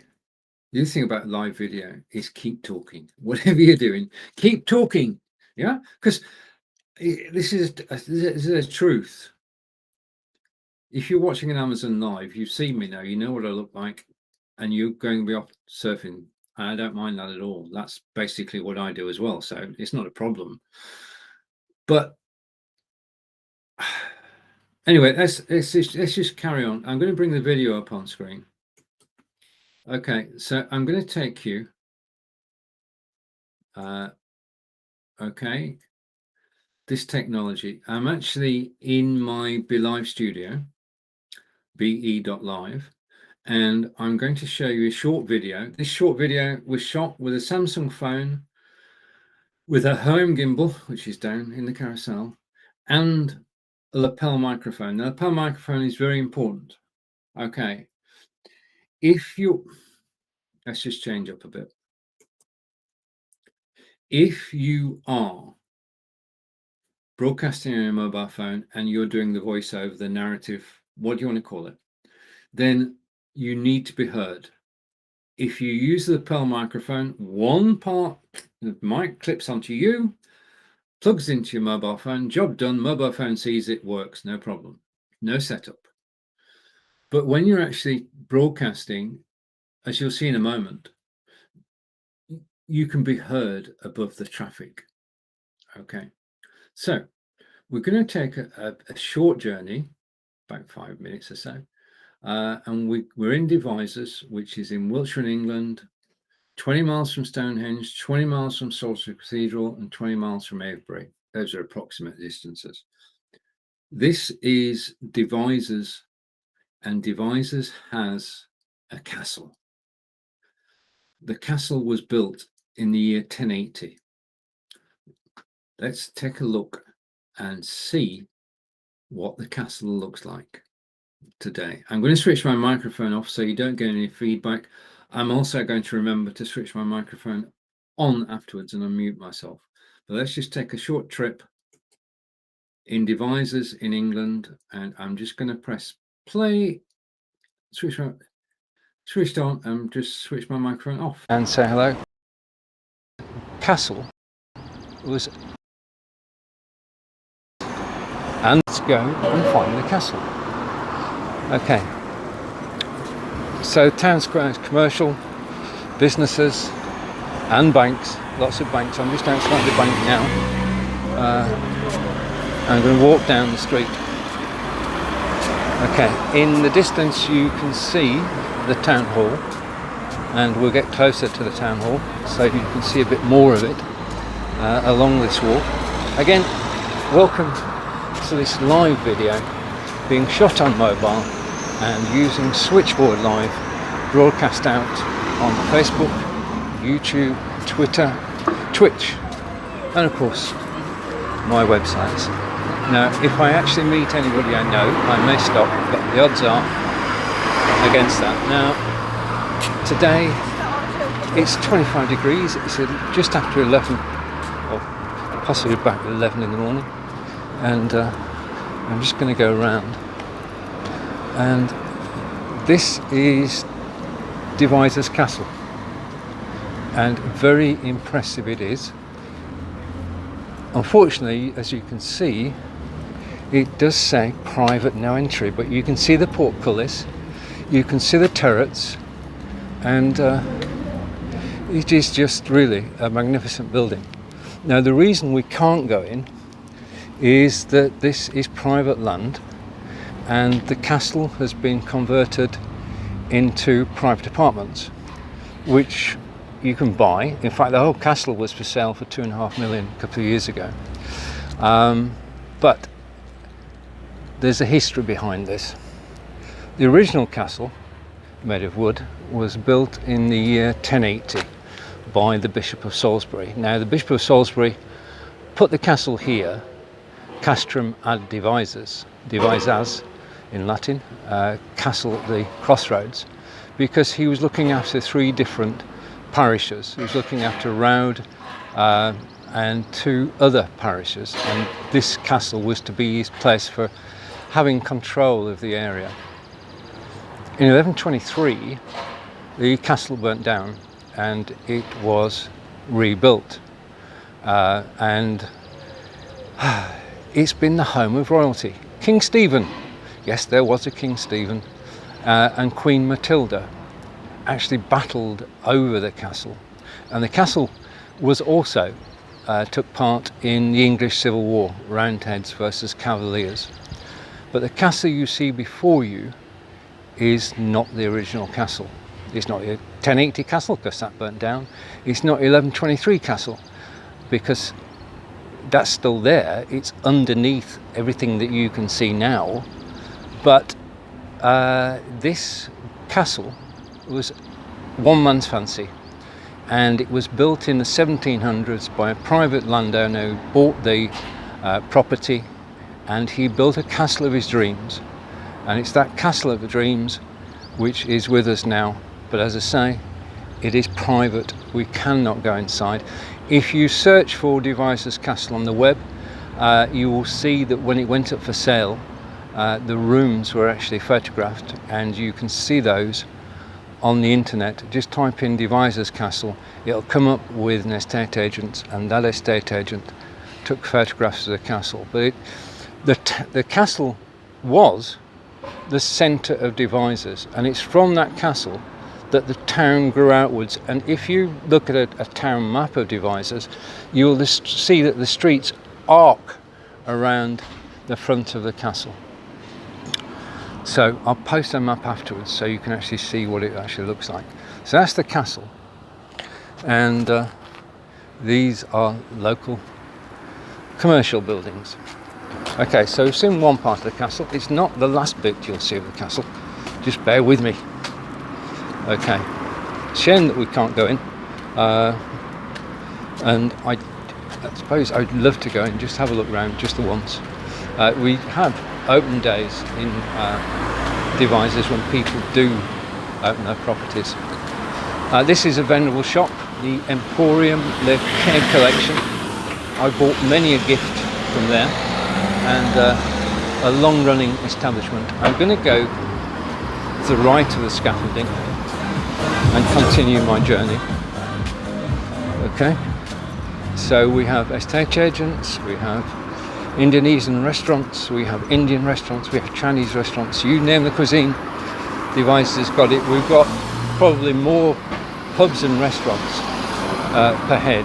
The other thing about live video is keep talking. Whatever you're doing, keep talking. Yeah, because this is a truth. If you're watching an Amazon Live, you've seen me now, you know what I look like, and you're going to be off surfing. I don't mind that at all. That's basically what I do as well, so it's not a problem. But anyway, let's just carry on. I'm going to bring the video up on screen. Okay, so I'm going to take you. Okay, this technology. I'm actually in my BeLive studio, be.live, and I'm going to show you a short video. This short video was shot with a Samsung phone with a home gimbal, which is down in the carousel, and a lapel microphone. Now, the lapel microphone is very important. Okay, let's just change up a bit. If you are broadcasting on your mobile phone and you're doing the voiceover, the narrative, what do you want to call it, then you need to be heard. If you use the lapel microphone, one part, the mic clips onto you, plugs into your mobile phone, job done, mobile phone sees it, works, no problem, no setup. But when you're actually broadcasting, as you'll see in a moment, you can be heard above the traffic. Okay, so we're going to take a short journey, about 5 minutes or so, and we're in Devizes, which is in Wiltshire in England, 20 miles from Stonehenge, 20 miles from Salisbury Cathedral, and 20 miles from Avebury. Those are approximate distances. This is Devizes, and Devizes has a castle. The castle was built in the year 1080. Let's take a look and see what the castle looks like today. I'm going to switch my microphone off so you don't get any feedback. I'm also going to remember to switch my microphone on afterwards and unmute myself. But let's just take a short trip in Devizes in England, and I'm just going to press play, switched on, and just switch my microphone off. And say hello. Castle was, and let's go and find the castle. Okay, so town square is commercial, businesses and banks, lots of banks. I'm just outside the bank now. I'm going to walk down the street. Okay, in the distance you can see the town hall, and we'll get closer to the town hall so you can see a bit more of it along this walk. Again, welcome to this live video being shot on mobile and using Switchboard Live, broadcast out on Facebook, YouTube, Twitter, Twitch, and of course my websites. Now, if I actually meet anybody I know, I may stop, but the odds are against that. Now, today it's 25 degrees, it's just after 11, or possibly about 11 in the morning, and I'm just going to go around. And this is Devizes Castle, and very impressive it is. Unfortunately, as you can see, it does say private no entry, but you can see the portcullis, you can see the turrets, and it is just really a magnificent building. Now, the reason we can't go in is that this is private land, and the castle has been converted into private apartments, which you can buy. In fact, the whole castle was for sale for £2.5 million a couple of years ago. But there's a history behind this. The original castle, made of wood, was built in the year 1080 by the Bishop of Salisbury. Now, the Bishop of Salisbury put the castle here, Castrum ad Devizes, Devizes in Latin, castle at the crossroads, because he was looking after 3 different parishes. He was looking after Roud and 2 other parishes, and this castle was to be his place for having control of the area. In 1123, the castle burnt down and it was rebuilt, and it's been the home of royalty. King Stephen, yes, there was a King Stephen, and Queen Matilda actually battled over the castle, and the castle was also took part in the English Civil War, Roundheads versus Cavaliers. But the castle you see before you is not the original castle. It's not a 1080 castle because that burnt down. It's not 1123 castle because that's still there. It's underneath everything that you can see now. But this castle was one man's fancy, and it was built in the 1700s by a private landowner who bought the property, and he built a castle of his dreams. And it's that castle of the dreams which is with us now. But as I say, it is private. We cannot go inside. If you search for Devizes Castle on the web, you will see that when it went up for sale, the rooms were actually photographed, and you can see those on the internet. Just type in Devizes Castle, it'll come up with an estate agent, and that estate agent took photographs of the castle. But the castle was the centre of Devizes, and it's from that castle that the town grew outwards. And if you look at a town map of Devizes, you'll just see that the streets arc around the front of the castle. So I'll post a map afterwards so you can actually see what it actually looks like. So that's the castle, and these are local commercial buildings. Okay, so we've seen one part of the castle. It's not the last bit you'll see of the castle. Just bear with me. Okay, shame that we can't go in, and I suppose I'd love to go in, just have a look around just the once. We have open days in Devizes when people do open their properties. This is a venerable shop, the Emporium Le Care Collection. I bought many a gift from there, and a long-running establishment. I'm going to go to the right of the scaffolding and continue my journey. Okay, so we have estate agents, we have Indonesian restaurants, we have Indian restaurants, we have Chinese restaurants, you name the cuisine, Devizes has got it. We've got probably more pubs and restaurants per head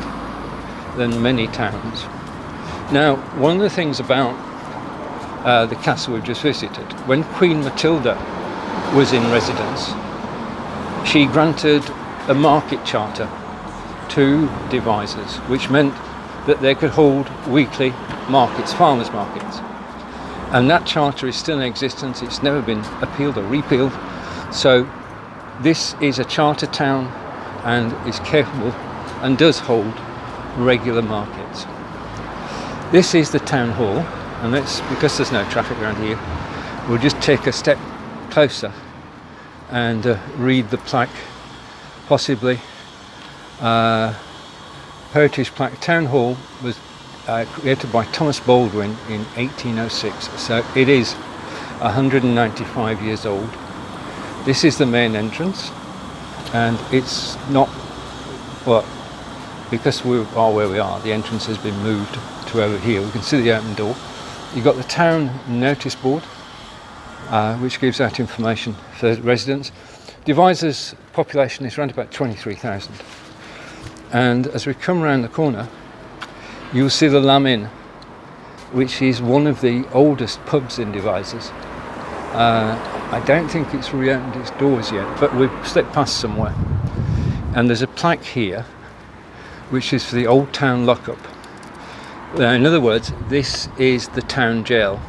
than many towns. Now, one of the things about the castle we've just visited, when Queen Matilda was in residence, she granted a market charter to Devizes, which meant that they could hold weekly markets, farmers' markets. And that charter is still in existence. It's never been appealed or repealed. So this is a charter town and is capable and does hold regular markets. This is the town hall, and let's, because there's no traffic around here, we'll just take a step closer and read the plaque, possibly heritage plaque. Town Hall was created by Thomas Baldwin in 1806, so it is 195 years old. This is the main entrance, and it's not, well, because we are where we are, the entrance has been moved to over here. We can see the open door. You've got the town notice board, which gives out information for residents. Devizes population is around about 23,000. And as we come around the corner, you'll see the Lamb Inn, which is one of the oldest pubs in Devizes. I don't think it's reopened its doors yet, but we've slipped past somewhere. And there's a plaque here, which is for the Old Town Lockup. In other words, this is the town jail.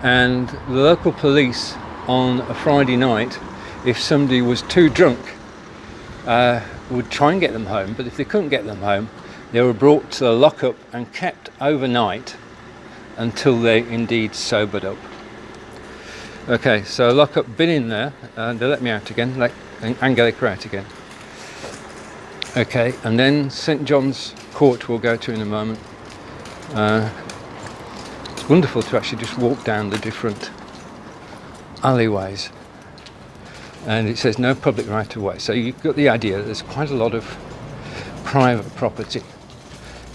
And the local police on a Friday night, if somebody was too drunk, would try and get them home, but if they couldn't get them home, they were brought to the lockup and kept overnight until they indeed sobered up. Okay, so lockup, been in there, they let me out again, let Angelica out again. Okay, and then St John's Court we'll go to in a moment. It's wonderful to actually just walk down the different alleyways. and it says no public right of way. So you've got the idea that there's quite a lot of private property,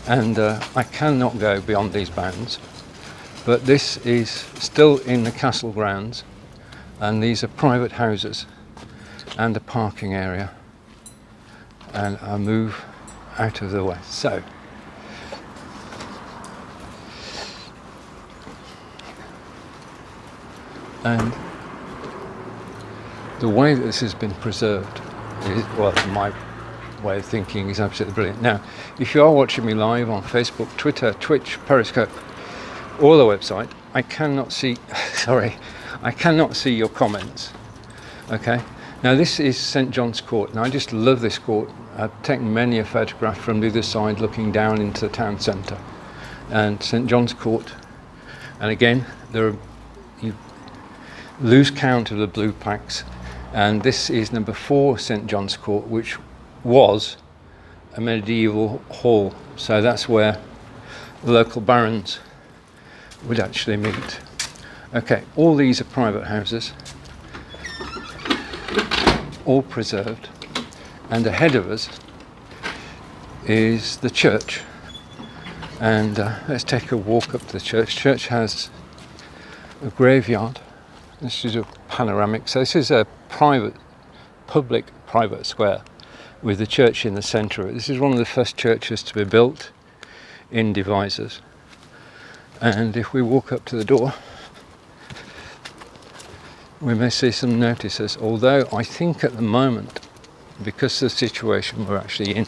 and I cannot go beyond these bounds. But this is still in the castle grounds, and these are private houses and a parking area. And I move out of the way. So and the way that this has been preserved is, well, my way of thinking is absolutely brilliant. Now, if you are watching me live on Facebook, Twitter, Twitch, Periscope, or the website, I cannot see I cannot see your comments. Okay, now this is St John's Court, and I just love this court. I've taken many a photograph from the other side looking down into the town centre. And St John's Court, and again you lose count of the blue plaques, and this is number 4 St John's Court, which was a medieval hall, so that's where the local barons would actually meet. Okay, all these are private houses, all preserved, and ahead of us is the church. And let's take a walk up to the church. Church has a graveyard. This is a panoramic, so this is a public private square with the church in the centre. This is one of the first churches to be built in Devizes. And if we walk up to the door, we may see some notices, although I think at the moment, because of the situation we're actually in,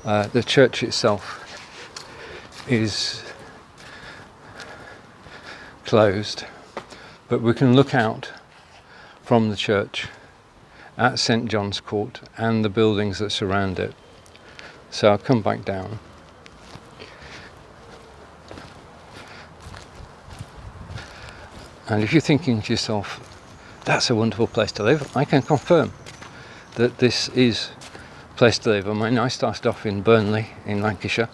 the church itself is closed, but we can look out from the church at St John's Court and the buildings that surround it. So I'll come back down. And if you're thinking to yourself, that's a wonderful place to live, I can confirm that this is a place to live. I mean, I started off in Burnley in Lancashire,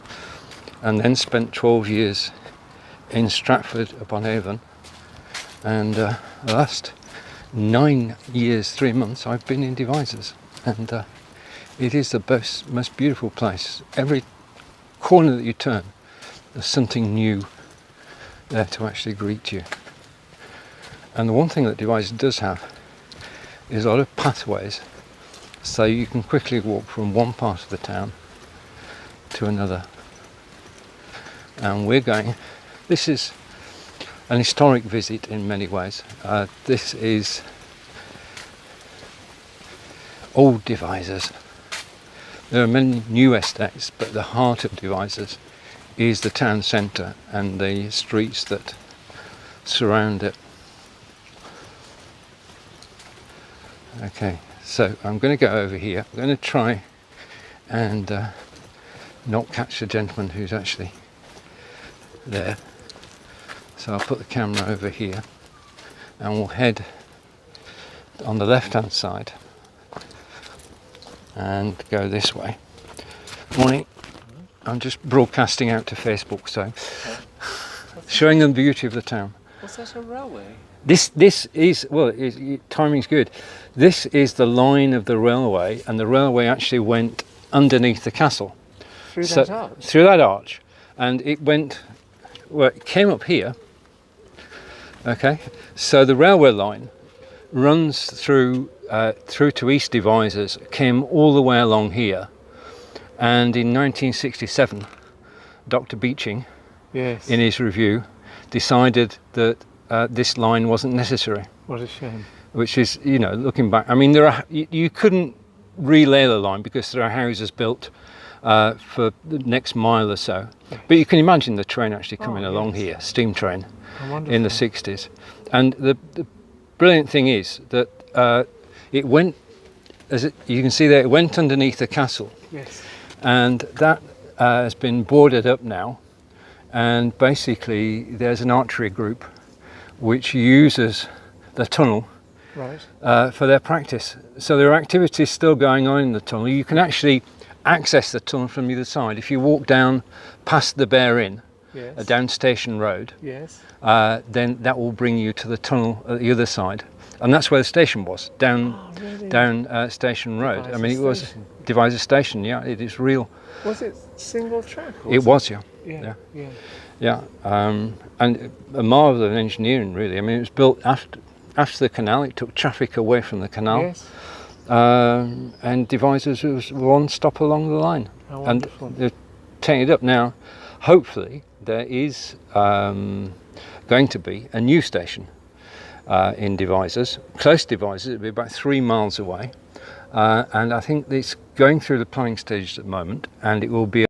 and then spent 12 years in Stratford upon Avon, and the last 9 years 3 months I've been in Devizes, and it is the most beautiful place. Every corner that you turn, there's something new there to actually greet you. And the one thing that Devizes does have is a lot of pathways, so you can quickly walk from one part of the town to another. And we're going, this is an historic visit in many ways. This is old Devizes. There are many new estates, but the heart of Devizes is the town centre and the streets that surround it. Okay, so I'm going to go over here. I'm going to try and not catch the gentleman who's actually there. So I'll put the camera over here and we'll head on the left hand side and go this way. Morning. I'm just broadcasting out to Facebook, so showing them the beauty of the town. Was that a railway? This is, well, timing's good. This is the line of the railway, and the railway actually went underneath the castle. Through that arch? Through that arch. And it went, well, it came up here. Okay, so the railway line runs through to East Devizes, came all the way along here, and in 1967, Dr. Beeching, yes, in his review, decided that this line wasn't necessary. What a shame. Which is, you know, looking back, I mean, you couldn't relay the line because there are houses built for the next mile or so. Yes. But you can imagine the train actually coming along here, steam train, in the 60s. And the brilliant thing is that it went, you can see there, it went underneath the castle. Yes. And that has been boarded up now. And basically there's an archery group which uses the tunnel for their practice. So there are activities still going on in the tunnel. You can actually access the tunnel from the other side. If you walk down past the Bear Inn, Yes. down Station Road, Yes. then that will bring you to the tunnel at the other side, and that's where the station was, down Station Road. Devizes I mean, it was Station. Devizes Station. Yeah, it is real. Was it single track? Or It was, yeah. Yeah. Yeah. Yeah, and a marvel of engineering, really. I mean, it was built after the canal. It took traffic away from the canal. Yes. And Devizes was one stop along the line. How And wonderful. they're taking it up now. Hopefully, there is going to be a new station in Devizes, close to Devizes. It'll be about 3 miles away. And I think it's going through the planning stages at the moment, and it will be.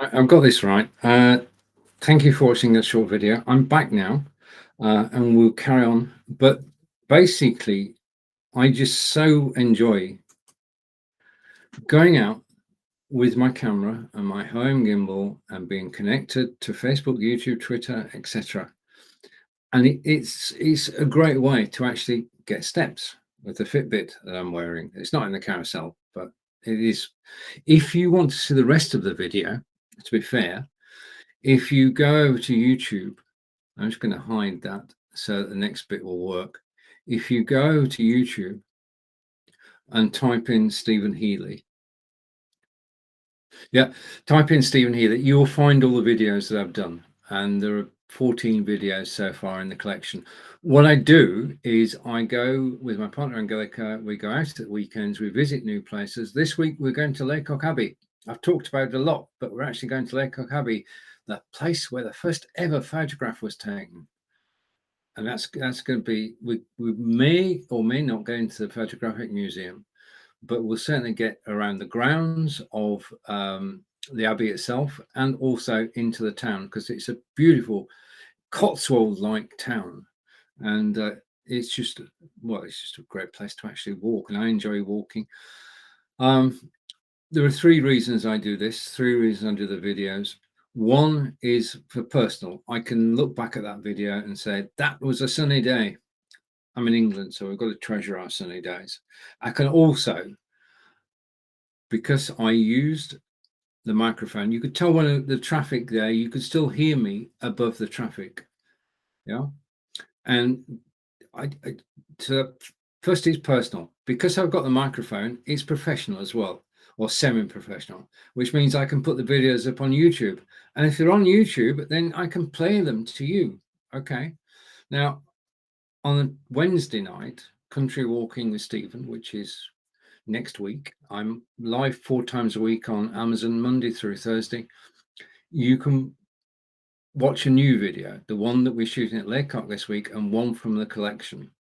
I've got this right. Thank you for watching this short video. I'm back now, and we'll carry on. But basically, I just so enjoy going out with my camera and my home gimbal and being connected to Facebook, YouTube, Twitter, etc. And it's a great way to actually get steps with the Fitbit that I'm wearing. It's not in the carousel, but it is. If you want to see the rest of the video, to be fair, if you go over to YouTube, I'm just going to hide that so that the next bit will work. If you go over to YouTube and type in Stephen Healy, type in Stephen Healy, you'll find all the videos that I've done, and there are 14 videos so far in the collection. What I do is I go with my partner Angelica, we go out at weekends, we visit new places. This week we're going to Laycock Abbey. I've talked about it a lot, but we're actually going to Laycock Abbey, the place where the first ever photograph was taken. And that's going to be, we may or may not go into the photographic museum, but we'll certainly get around the grounds of the Abbey itself and also into the town, because it's a beautiful Cotswold-like town. And it's just, well, it's just a great place to actually walk, and I enjoy walking. There are 3 reasons I do this, 3 reasons I do the videos. One is for personal. I can look back at that video and say, that was a sunny day. I'm in England, so we've got to treasure our sunny days. I can also, because I used the microphone, you could tell when the traffic there, you could still hear me above the traffic. Yeah. And so first it's personal. Because I've got the microphone, it's professional as well, or semi-professional, which means I can put the videos up on YouTube. And if they're on YouTube, then I can play them to you. Okay. Now, on Wednesday night, Country Walking with Stephen, which is next week, I'm live 4 times a week on Amazon, Monday through Thursday. You can watch a new video, the one that we're shooting at Laycock this week, and one from the collection.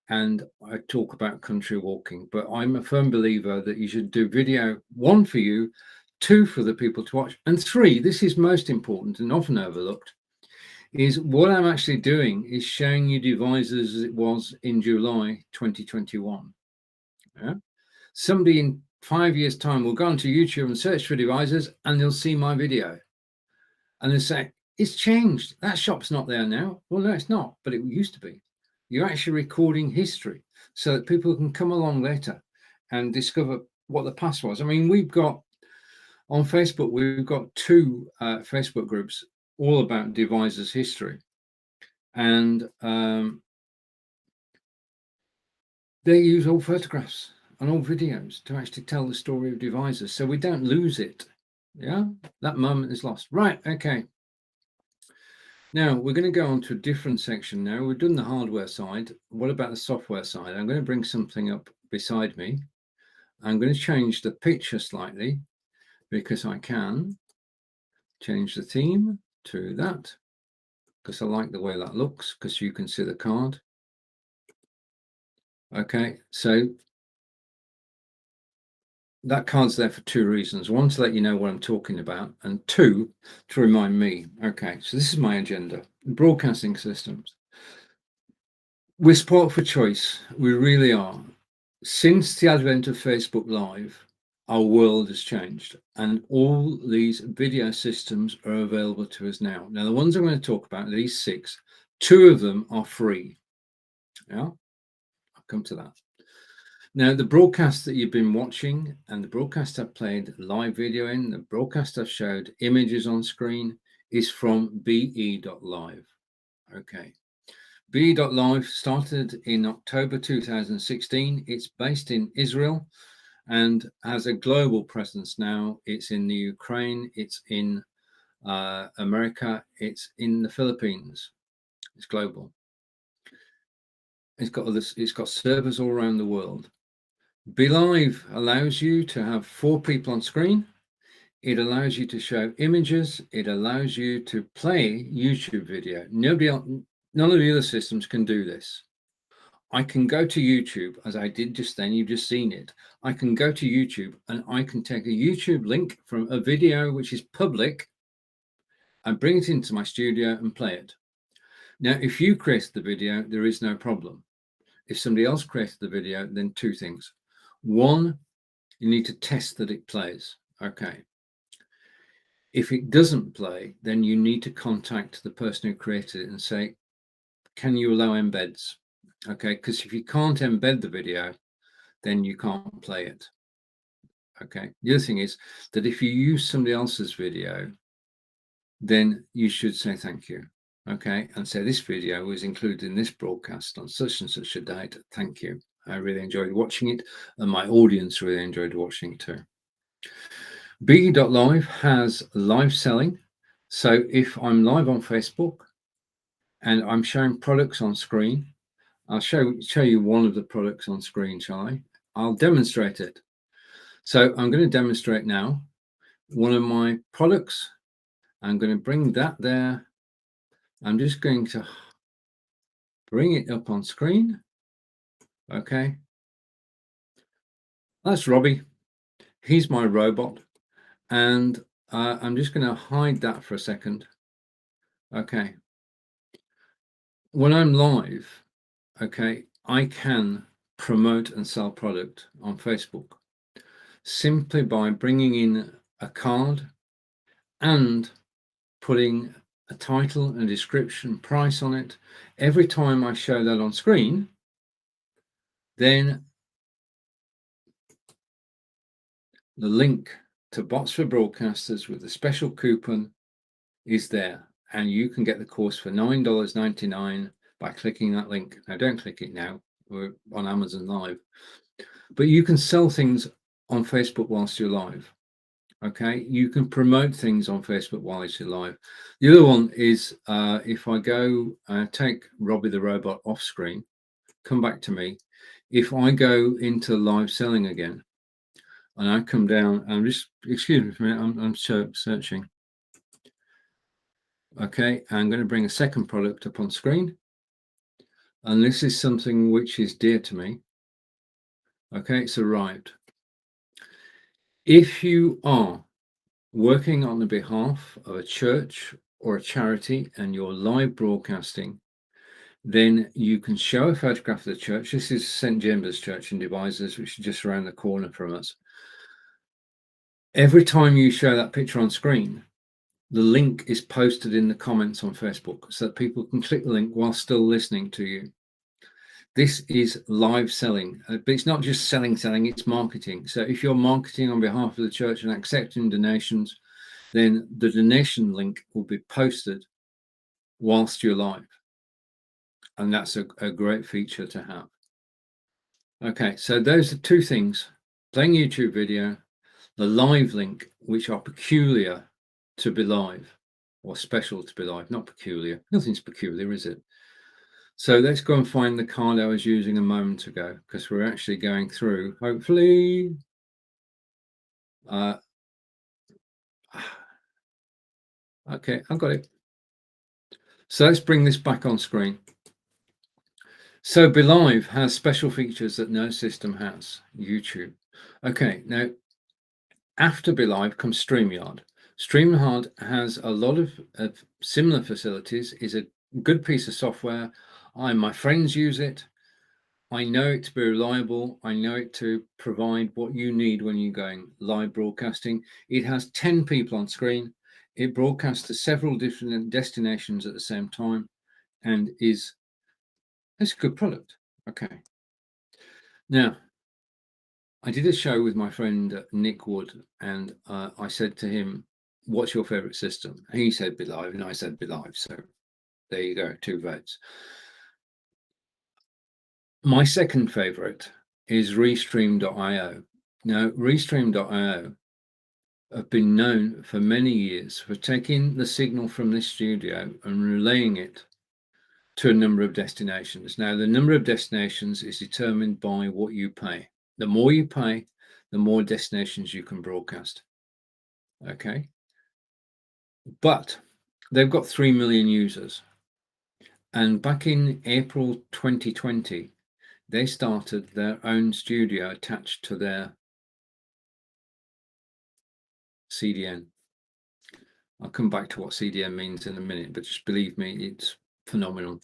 And I talk about country walking, but I'm a firm believer that you should do video 1 for you, 2 for the people to watch, and 3, this is most important and often overlooked, is what I'm actually doing is showing you Devizes as it was in July 2021. Yeah? Somebody in 5 years' time will go onto YouTube and search for Devizes, and they'll see my video. And they'll say, it's changed. That shop's not there now. Well, no, it's not, but it used to be. You're actually recording history so that people can come along later and discover what the past was. I mean, we've got on Facebook, we've got 2 Facebook groups all about Devizes history. And they use old photographs and old videos to actually tell the story of Devizes, so we don't lose it. Yeah, that moment is lost. Right, okay. Now we're going to go on to a different section now. We've done the hardware side. What about the software side? I'm going to bring something up beside me. I'm going to change the picture slightly because I can change the theme to that, because I like the way that looks, because you can see the card. Okay, so that card's there for 2 reasons. 1, to let you know what I'm talking about, and 2, to remind me. Okay, so this is my agenda. Broadcasting systems. We're spoiled for choice. We really are. Since the advent of Facebook Live, our world has changed, and all these video systems are available to us now. Now, the ones I'm going to talk about, these 6, 2 of them are free. Yeah, I'll come to that. Now, the broadcast that you've been watching and the broadcast I've played live video in, the broadcast I've showed images on screen is from be.live. Okay. Be.live started in October 2016. It's based in Israel and has a global presence now. It's in the Ukraine, it's in America, it's in the Philippines. It's global. It's got servers all around the world. BeLive allows you to have 4 people on screen. It allows you to show images. It allows you to play YouTube video. None of the other systems can do this. I can go to YouTube, as I did just then, you've just seen it. I can go to YouTube and I can take a YouTube link from a video which is public and bring it into my studio and play it. Now, if you create the video, there is no problem. If somebody else created the video, then 2 things. One, you need to test that it plays. Okay. If it doesn't play, then you need to contact the person who created it and say, can you allow embeds? Okay, because if you can't embed the video, then you can't play it. Okay. The other thing is that if you use somebody else's video, then you should say thank you. Okay, and say this video was included in this broadcast on such and such a date. Thank you. I really enjoyed watching it, and my audience really enjoyed watching it too. Be.live has live selling. So if I'm live on Facebook and I'm showing products on screen, I'll show you one of the products on screen, shall I? I'll demonstrate it. So I'm going to demonstrate now one of my products. I'm going to bring that there. I'm just going to bring it up on screen. Okay. That's Robbie. He's my robot. And I'm just going to hide that for a second. Okay. When I'm live, okay, I can promote and sell product on Facebook simply by bringing in a card and putting a title and description, price on it. Every time I show that on screen, then the link to Bots for Broadcasters with a special coupon is there, and you can get the course for $9.99 by clicking that link. Now, don't click it now. We're on Amazon Live, but you can sell things on Facebook whilst you're live. Okay, you can promote things on Facebook whilst you're live. The other one is if I go take Robbie the robot off screen, come back to me. If I go into live selling again, and I come down, I'm just, excuse me for a minute, I'm searching. Okay, I'm going to bring a second product up on screen. And this is something which is dear to me. Okay, it's arrived. If you are working on the behalf of a church or a charity and you're live broadcasting, then you can show a photograph of the church. This is St. James's Church in Devizes, which is just around the corner from us. Every time you show that picture on screen, the link is posted in the comments on Facebook so that people can click the link while still listening to you. This is live selling, but it's not just selling, it's marketing. So if you're marketing on behalf of the church and accepting donations, then the donation link will be posted whilst you're live. And that's a great feature to have. Okay, so those are 2 things: playing YouTube video, the live link, which are peculiar to BeLive, or special to BeLive, not peculiar. Nothing's peculiar, is it? So let's go and find the card I was using a moment ago, because we're actually going through, hopefully. Okay, I've got it. So let's bring this back on screen. So BeLive has special features that no system has. YouTube. Okay, now after BeLive comes StreamYard. StreamYard has a lot of similar facilities, is a good piece of software. My friends use it. I know it to be reliable. I know it to provide what you need when you're going live broadcasting. It has 10 people on screen. It broadcasts to several different destinations at the same time, and it's a good product. Okay. Now, I did a show with my friend Nick Wood, and I said to him, "What's your favorite system?" And he said BitLive, and I said BitLive. So there you go, 2 votes. My second favorite is Restream.io. Now, Restream.io have been known for many years for taking the signal from this studio and relaying it to a number of destinations. Now, the number of destinations is determined by what you pay. The more you pay, the more destinations you can broadcast. Okay. But they've got 3 million users. And back in April 2020, they started their own studio attached to their CDN. I'll come back to what CDN means in a minute, but just believe me, it's phenomenal.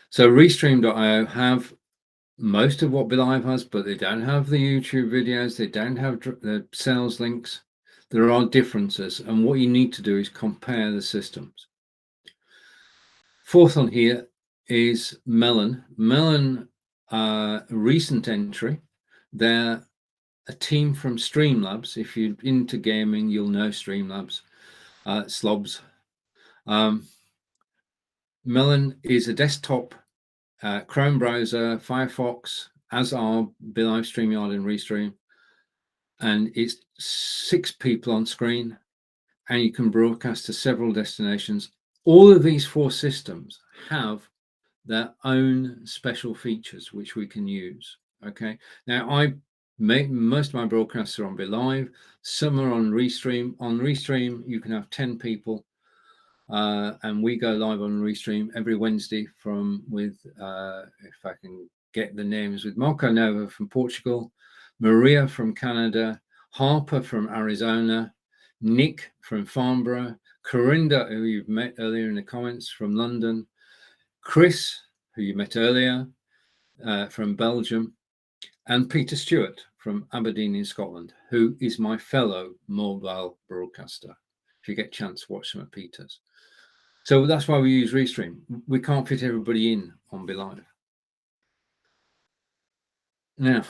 So Restream.io have most of what BitLive has, but they don't have the YouTube videos. They don't have the sales links. There are differences, and what you need to do is compare the systems. Fourth on here is Melon. Melon, recent entry. They're a team from Streamlabs. If you're into gaming, you'll know Streamlabs. Slobs. Melon is a desktop Chrome browser, Firefox, as are BitLive, StreamYard, and Restream. And it's 6 people on screen, and you can broadcast to several destinations. All of these 4 systems have their own special features which we can use. Okay. Now, I make most of my broadcasts are on BitLive. Some are on Restream. On Restream, you can have 10 people. And we go live on Restream every Wednesday with if I can get the names, with Marco Nova from Portugal, Maria from Canada, Harper from Arizona, Nick from Farnborough, Corinda, who you've met earlier in the comments, from London, Chris, who you met earlier, from Belgium, and Peter Stewart from Aberdeen in Scotland, who is my fellow mobile broadcaster. If you get a chance, watch some of Peter's. So that's why we use Restream. We can't fit everybody in on BitLive. Now,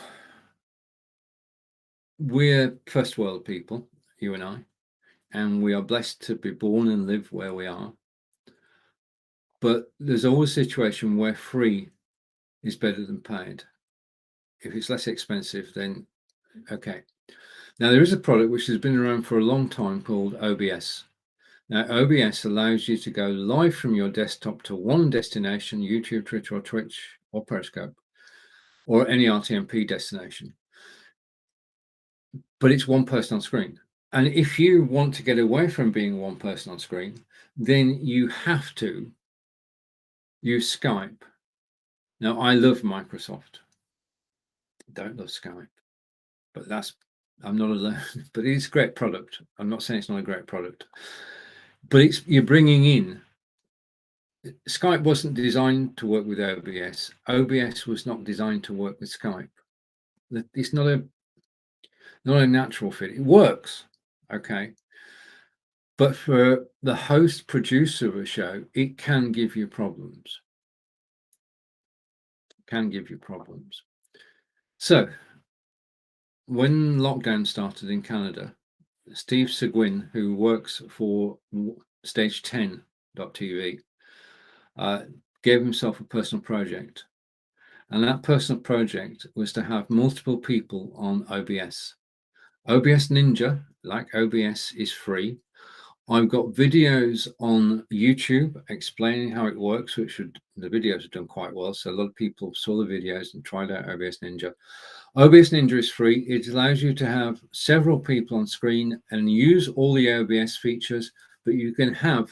we're first world people, you and I, and we are blessed to be born and live where we are. But there's always a situation where free is better than paid. If it's less expensive, then okay. Now, there is a product which has been around for a long time called OBS. Now, OBS allows you to go live from your desktop to one destination, YouTube, Twitter, or Twitch, or Periscope, or any RTMP destination. But it's one person on screen. And if you want to get away from being one person on screen, then you have to use Skype. Now, I love Microsoft. Don't love Skype, but I'm not alone. But it's a great product. I'm not saying it's not a great product. But you're bringing in, Skype wasn't designed to work with OBS. OBS was not designed to work with Skype. It's not a natural fit. It works, okay, but for the host producer of a show, it can give you problems. So when lockdown started in Canada, Steve Seguin, who works for Stage10.tv, gave himself a personal project. And that personal project was to have multiple people on OBS. OBS Ninja, like OBS, is free. I've got videos on YouTube explaining how it works, the videos have done quite well. So a lot of people saw the videos and tried out OBS Ninja. OBS Ninja is free. It allows you to have several people on screen and use all the OBS features, but you can have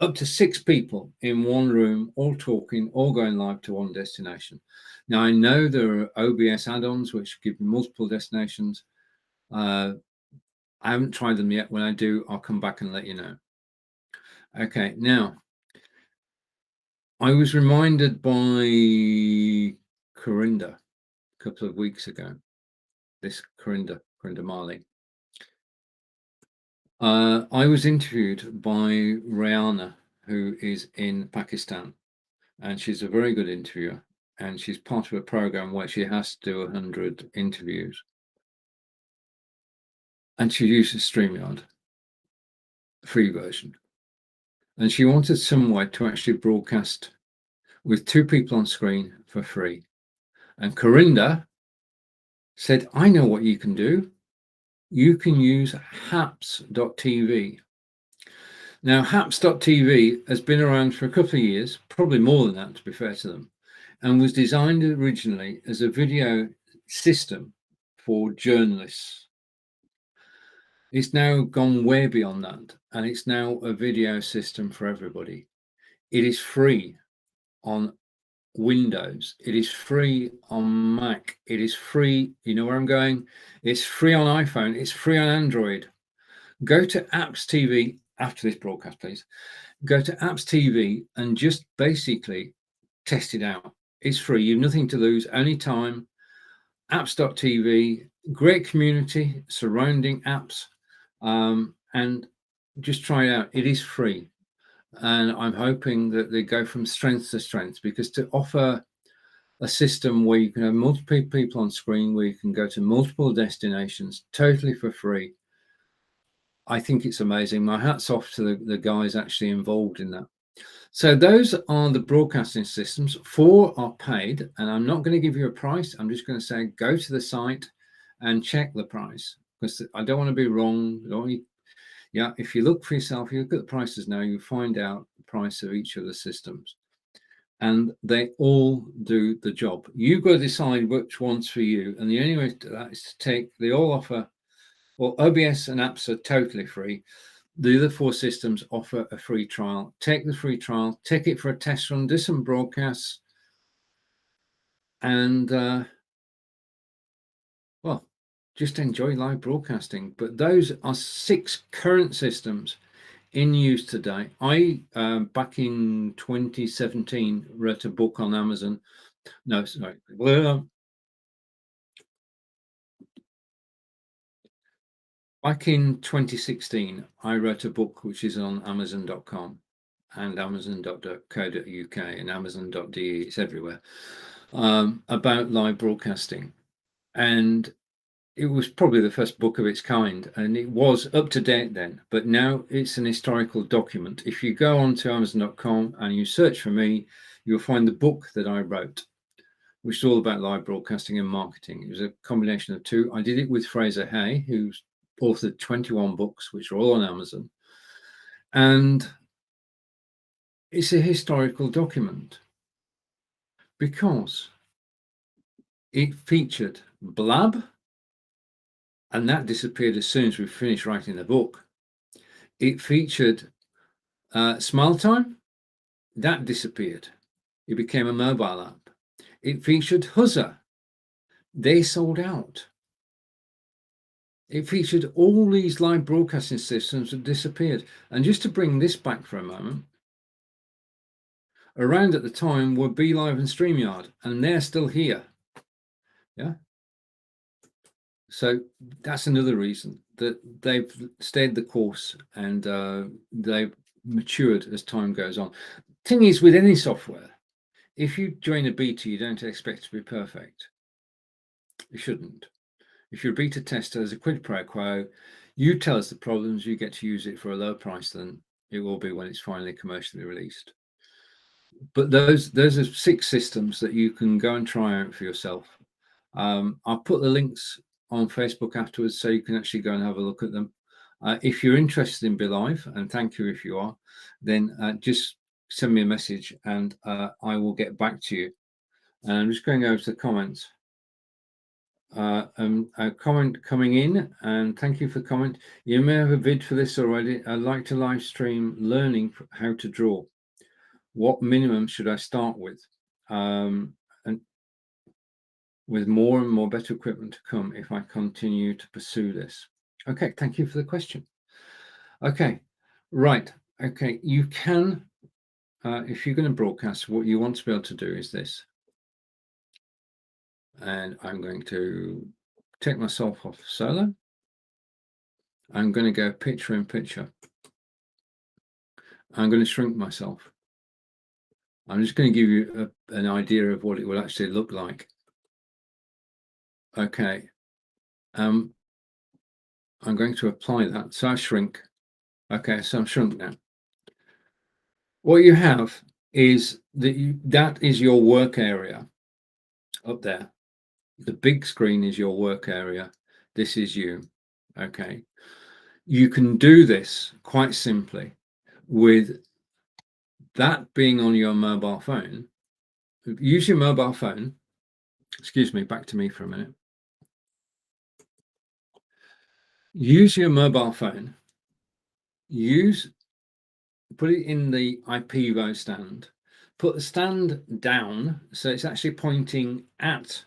up to 6 people in one room, all talking, all going live to one destination. Now, I know there are OBS add-ons which give you multiple destinations. I haven't tried them yet. When I do, I'll come back and let you know. Okay, now, I was reminded by Corinda a couple of weeks ago, this Corinda Marley. I was interviewed by Rihanna, who is in Pakistan, and she's a very good interviewer, and she's part of a program where she has to do 100 interviews. and she used the StreamYard free version. And she wanted some way to actually broadcast with 2 people on screen for free. And Corinda said, I know what you can do. You can use haps.tv. Now, haps.tv has been around for a couple of years, probably more than that, to be fair to them, and was designed originally as a video system for journalists. It's now gone way beyond that, and it's now a video system for everybody. It is free on Windows. It is free on Mac. It is free. You know where I'm going? It's free on iPhone. It's free on Android. Go to Apps TV after this broadcast, please. Go to Apps TV and just basically test it out. It's free. You've nothing to lose. Only time. Apps.tv. Great community surrounding apps. And just try it out. It is free. And I'm hoping that they go from strength to strength, because to offer a system where you can have multiple people on screen, where you can go to multiple destinations totally for free, I think it's amazing. My hat's off to the guys actually involved in that. So those are the broadcasting systems. 4 are paid, and I'm not going to give you a price. I'm just going to say go to the site and check the price, because I don't want to be wrong. Yeah, if you look for yourself, you look at the prices now, you find out the price of each of the systems, and they all do the job. You've got to decide which one's for you, and the only way to that is to take, they all offer, well, OBS and apps are totally free. The other 4 systems offer a free trial. Take the free trial, take it for a test run, do some broadcasts, and well, just enjoy live broadcasting. But those are 6 current systems in use today. I back in 2017 wrote a book on Amazon. No, sorry. Back in 2016, I wrote a book which is on Amazon.com and Amazon.co.uk and Amazon.de. It's everywhere, about live broadcasting. And it was probably the first book of its kind, and it was up to date then, but now it's an historical document. If you go on to Amazon.com and you search for me, you'll find the book that I wrote, which is all about live broadcasting and marketing. It was a combination of 2. I did it with Fraser Hay, who's authored 21 books, which are all on Amazon. And it's a historical document because it featured Blab, and that disappeared as soon as we finished writing the book. It featured Smile Time, that disappeared. It became a mobile app. It featured Huzza, they sold out. It featured all these live broadcasting systems that disappeared. And just to bring this back for a moment, around at the time were BeLive and StreamYard, and they're still here. Yeah. So that's another reason that they've stayed the course, and they've matured as time goes on. Thing is, with any software, if you join a beta, you don't expect to be perfect. You shouldn't. If you're a beta tester, there's a quid pro quo. You tell us the problems, you get to use it for a lower price than it will be when it's finally commercially released. But those are 6 systems that you can go and try out for yourself. I'll put the links on Facebook afterwards, so you can actually go and have a look at them. If you're interested in BeLive, and thank you if you are, then just send me a message and I will get back to you. And I'm just going over to the comments. A comment coming in, and thank you for the comment. You may have a vid for this already. I'd like to live stream learning how to draw. What minimum should I start with? And with more and more better equipment to come if I continue to pursue this. Okay, thank you for the question. Okay, right. Okay, you can, if you're going to broadcast, what you want to be able to do is this. And I'm going to take myself off solo. I'm going to go picture in picture. I'm going to shrink myself. I'm just going to give you an idea of what it will actually look like. Okay. I'm going to apply that. So I shrink. Okay, so I'm shrunk now. What you have is that is your work area up there. The big screen is your work area. This is you. Okay. You can do this quite simply with that being on your mobile phone. Use your mobile phone. Excuse me, back to me for a minute. Use your mobile phone. Put it in the IPEVO stand. Put the stand down so it's actually pointing at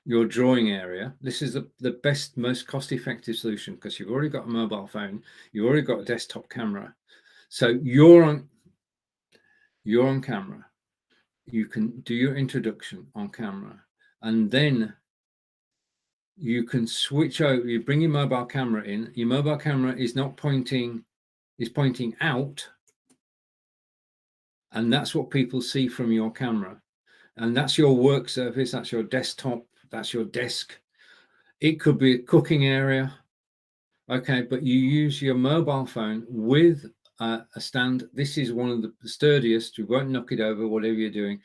your drawing area. This is the best, most cost-effective solution because you've already got a mobile phone, you've already got a desktop camera. So you're on camera. You can do your introduction on camera, and then you can switch over. You bring your mobile camera in. Your mobile camera is not pointing, is pointing out. And that's what people see from your camera. And that's your work surface, that's your desktop, that's your desk. It could be a cooking area. Okay, but you use your mobile phone with a stand. This is one of the sturdiest. You won't knock it over, whatever you're doing.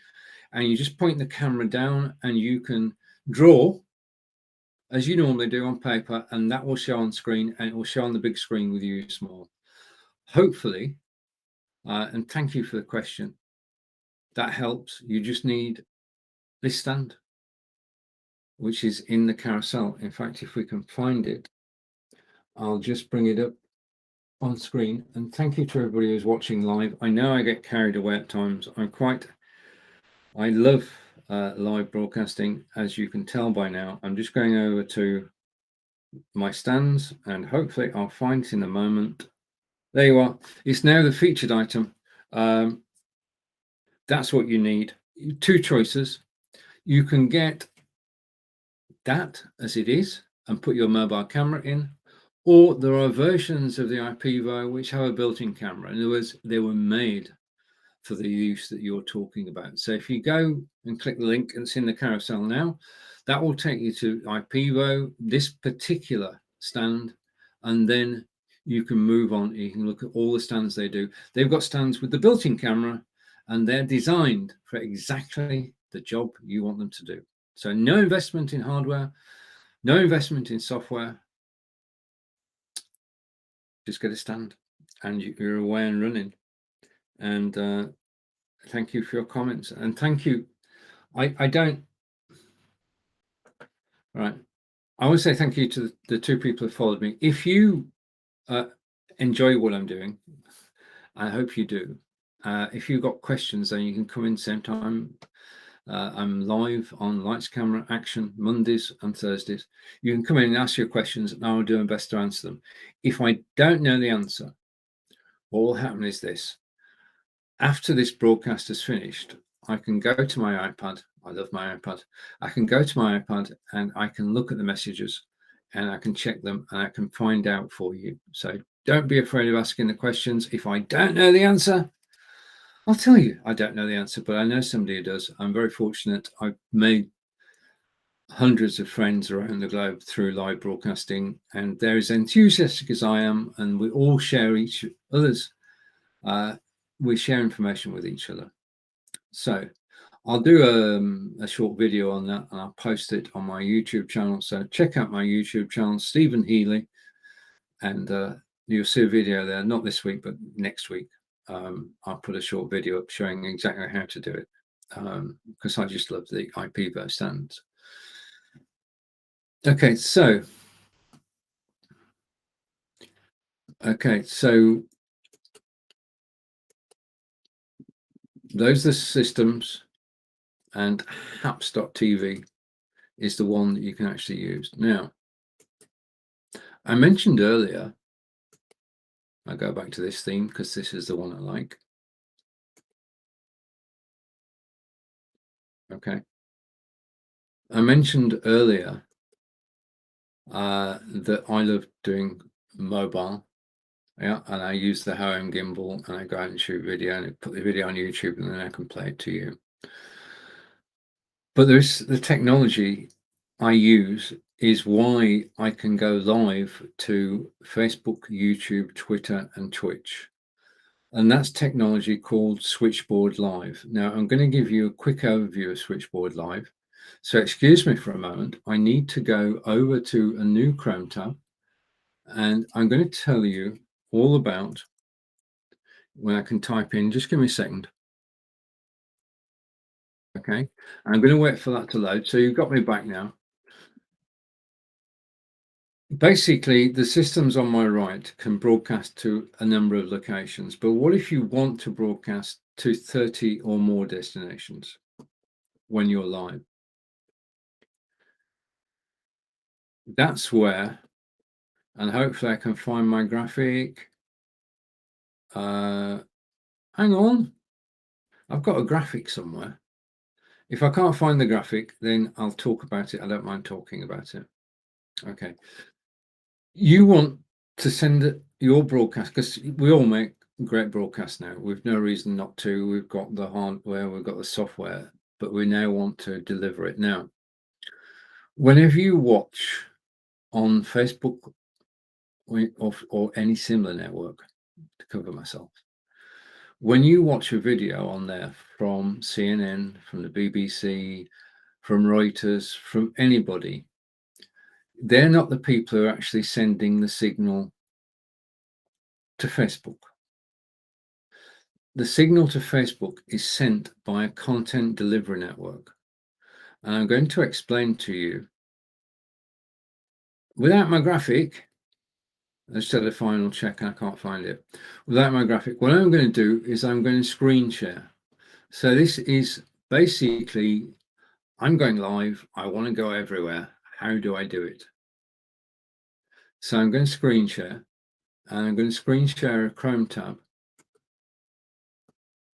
And you just point the camera down and you can draw as you normally do on paper, and that will show on screen, and it will show on the big screen with you small. Hopefully, and thank you for the question. That helps. You just need this stand, which is in the carousel. In fact, if we can find it, I'll just bring it up on screen. And thank you to everybody who's watching live. I know I get carried away at times. I love live broadcasting, as you can tell by now. I'm just going over to my stands and hopefully I'll find it in a moment. There you are. It's now the featured item. That's what you need. Two choices. You can get that as it is and put your mobile camera in, or there are versions of the IPEVO which have a built-in camera. In other words, they were made for the use that you're talking about. So if you go and click the link that's in the carousel now, that will take you to IPEVO, this particular stand, and then you can move on. You can look at all the stands they do. They've got stands with the built-in camera, and they're designed for exactly the job you want them to do. So no investment in hardware, no investment in software. Just get a stand and you're away and running. And thank you for your comments. And thank you. I don't. Right. I want to say thank you to the two people who followed me. If you enjoy what I'm doing, I hope you do. If you've got questions, then you can come in same time. I'm live on Lights Camera Action Mondays and Thursdays. You can come in and ask your questions and I'll do my best to answer them. If I don't know the answer, what will happen is this. After this broadcast is finished, I can go to my iPad. I love my iPad. I can go to my iPad and I can look at the messages and I can check them and I can find out for you. So don't be afraid of asking the questions. If I don't know the answer, I'll tell you I don't know the answer, but I know somebody who does. I'm very fortunate. I've made hundreds of friends around the globe through live broadcasting, and they're as enthusiastic as I am, and we all share each other's. We share information with each other. So I'll do a short video on that, and I'll post it on my YouTube channel. So check out my YouTube channel, Stephen Healy, and you'll see a video there, not this week, but next week. I'll put a short video up showing exactly how to do it, because I just love the IPEVO stands. Okay, so those are the systems, and haps.tv is the one that you can actually use. Now, I mentioned earlier, I go back to this theme because this is the one I like. Okay. I mentioned earlier that I love doing mobile. Yeah, and I use the Home gimbal and I go out and shoot video and I put the video on YouTube and then I can play it to you. But there's the technology I use is why I can go live to Facebook, YouTube, Twitter, and Twitch. And that's technology called Switchboard Live. Now, I'm going to give you a quick overview of Switchboard Live. So excuse me for a moment. I need to go over to a new Chrome tab, and I'm going to tell you all about when I can type in. Just give me a second. Okay, I'm going to wait for that to load. So you've got me back now. Basically, the systems on my right can broadcast to a number of locations, but what if you want to broadcast to 30 or more destinations when you're live? That's where, and hopefully I can find my graphic. Hang on, I've got a graphic somewhere. If I can't find the graphic, then I'll talk about it. I don't mind talking about it. Okay. You want to send your broadcast, because we all make great broadcasts now. We've no reason not to. We've got the hardware, we've got the software, but we now want to deliver it. Now, whenever you watch on Facebook or any similar network, to cover myself, when you watch a video on there from CNN, from the BBC, from Reuters, from anybody, they're not the people who are actually sending the signal to Facebook. The signal to Facebook is sent by a content delivery network. And I'm going to explain to you, without my graphic, let's set a final check, I can't find it. Without my graphic, what I'm going to do is I'm going to screen share. So this is basically, I'm going live, I want to go everywhere. How do I do it? So I'm going to screen share, and I'm going to screen share a Chrome tab.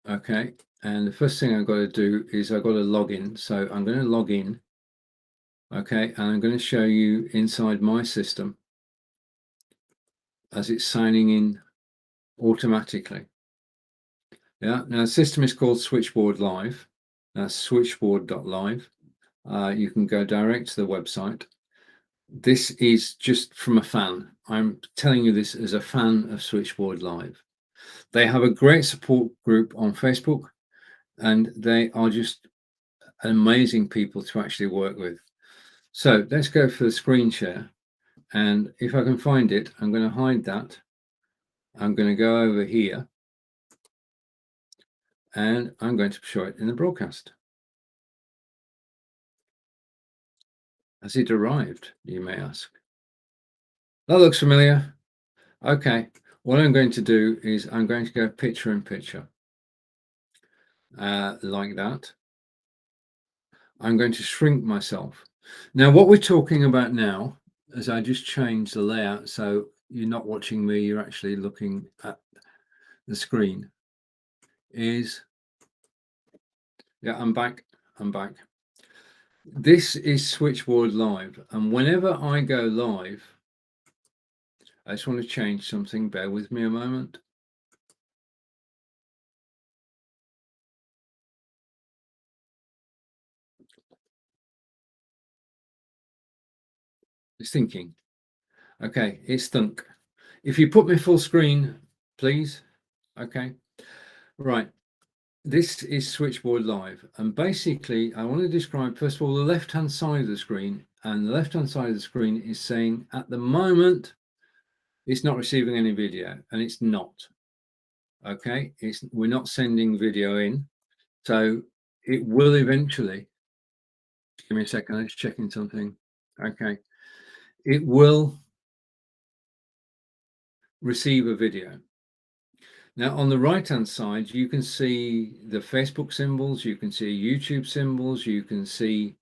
Okay, and the first thing I've got to do is I've got to log in. So I'm going to log in. Okay, and I'm going to show you inside my system as it's signing in automatically. Yeah, now the system is called Switchboard Live. That's switchboard.live. You can go direct to the website. This is just from a fan. I'm telling you this as a fan of Switchboard Live. They have a great support group on Facebook, and they are just amazing people to actually work with. So let's go for the screen share. And if I can find it, I'm going to hide that. I'm going to go over here, and I'm going to show it in the broadcast. Has it arrived, you may ask? That looks familiar. Okay, what I'm going to do is I'm going to go picture in picture, like that. I'm going to shrink myself. Now, what we're talking about now, as I just changed the layout, so you're not watching me, you're actually looking at the screen, is, yeah, I'm back. This is Switchboard Live, and whenever I go live, I just want to change something. Bear with me a moment. It's thinking. Okay, it's thunk. If you put me full screen, please. Okay, right. This is Switchboard Live, and basically I want to describe first of all the left-hand side of the screen, and the left-hand side of the screen is saying at the moment it's not receiving any video, and it's not. Okay, we're not sending video in, so it will eventually. Give me a second, I'm just checking something. Okay, it will receive a video. Now, on the right-hand side, you can see the Facebook symbols, you can see YouTube symbols, you can see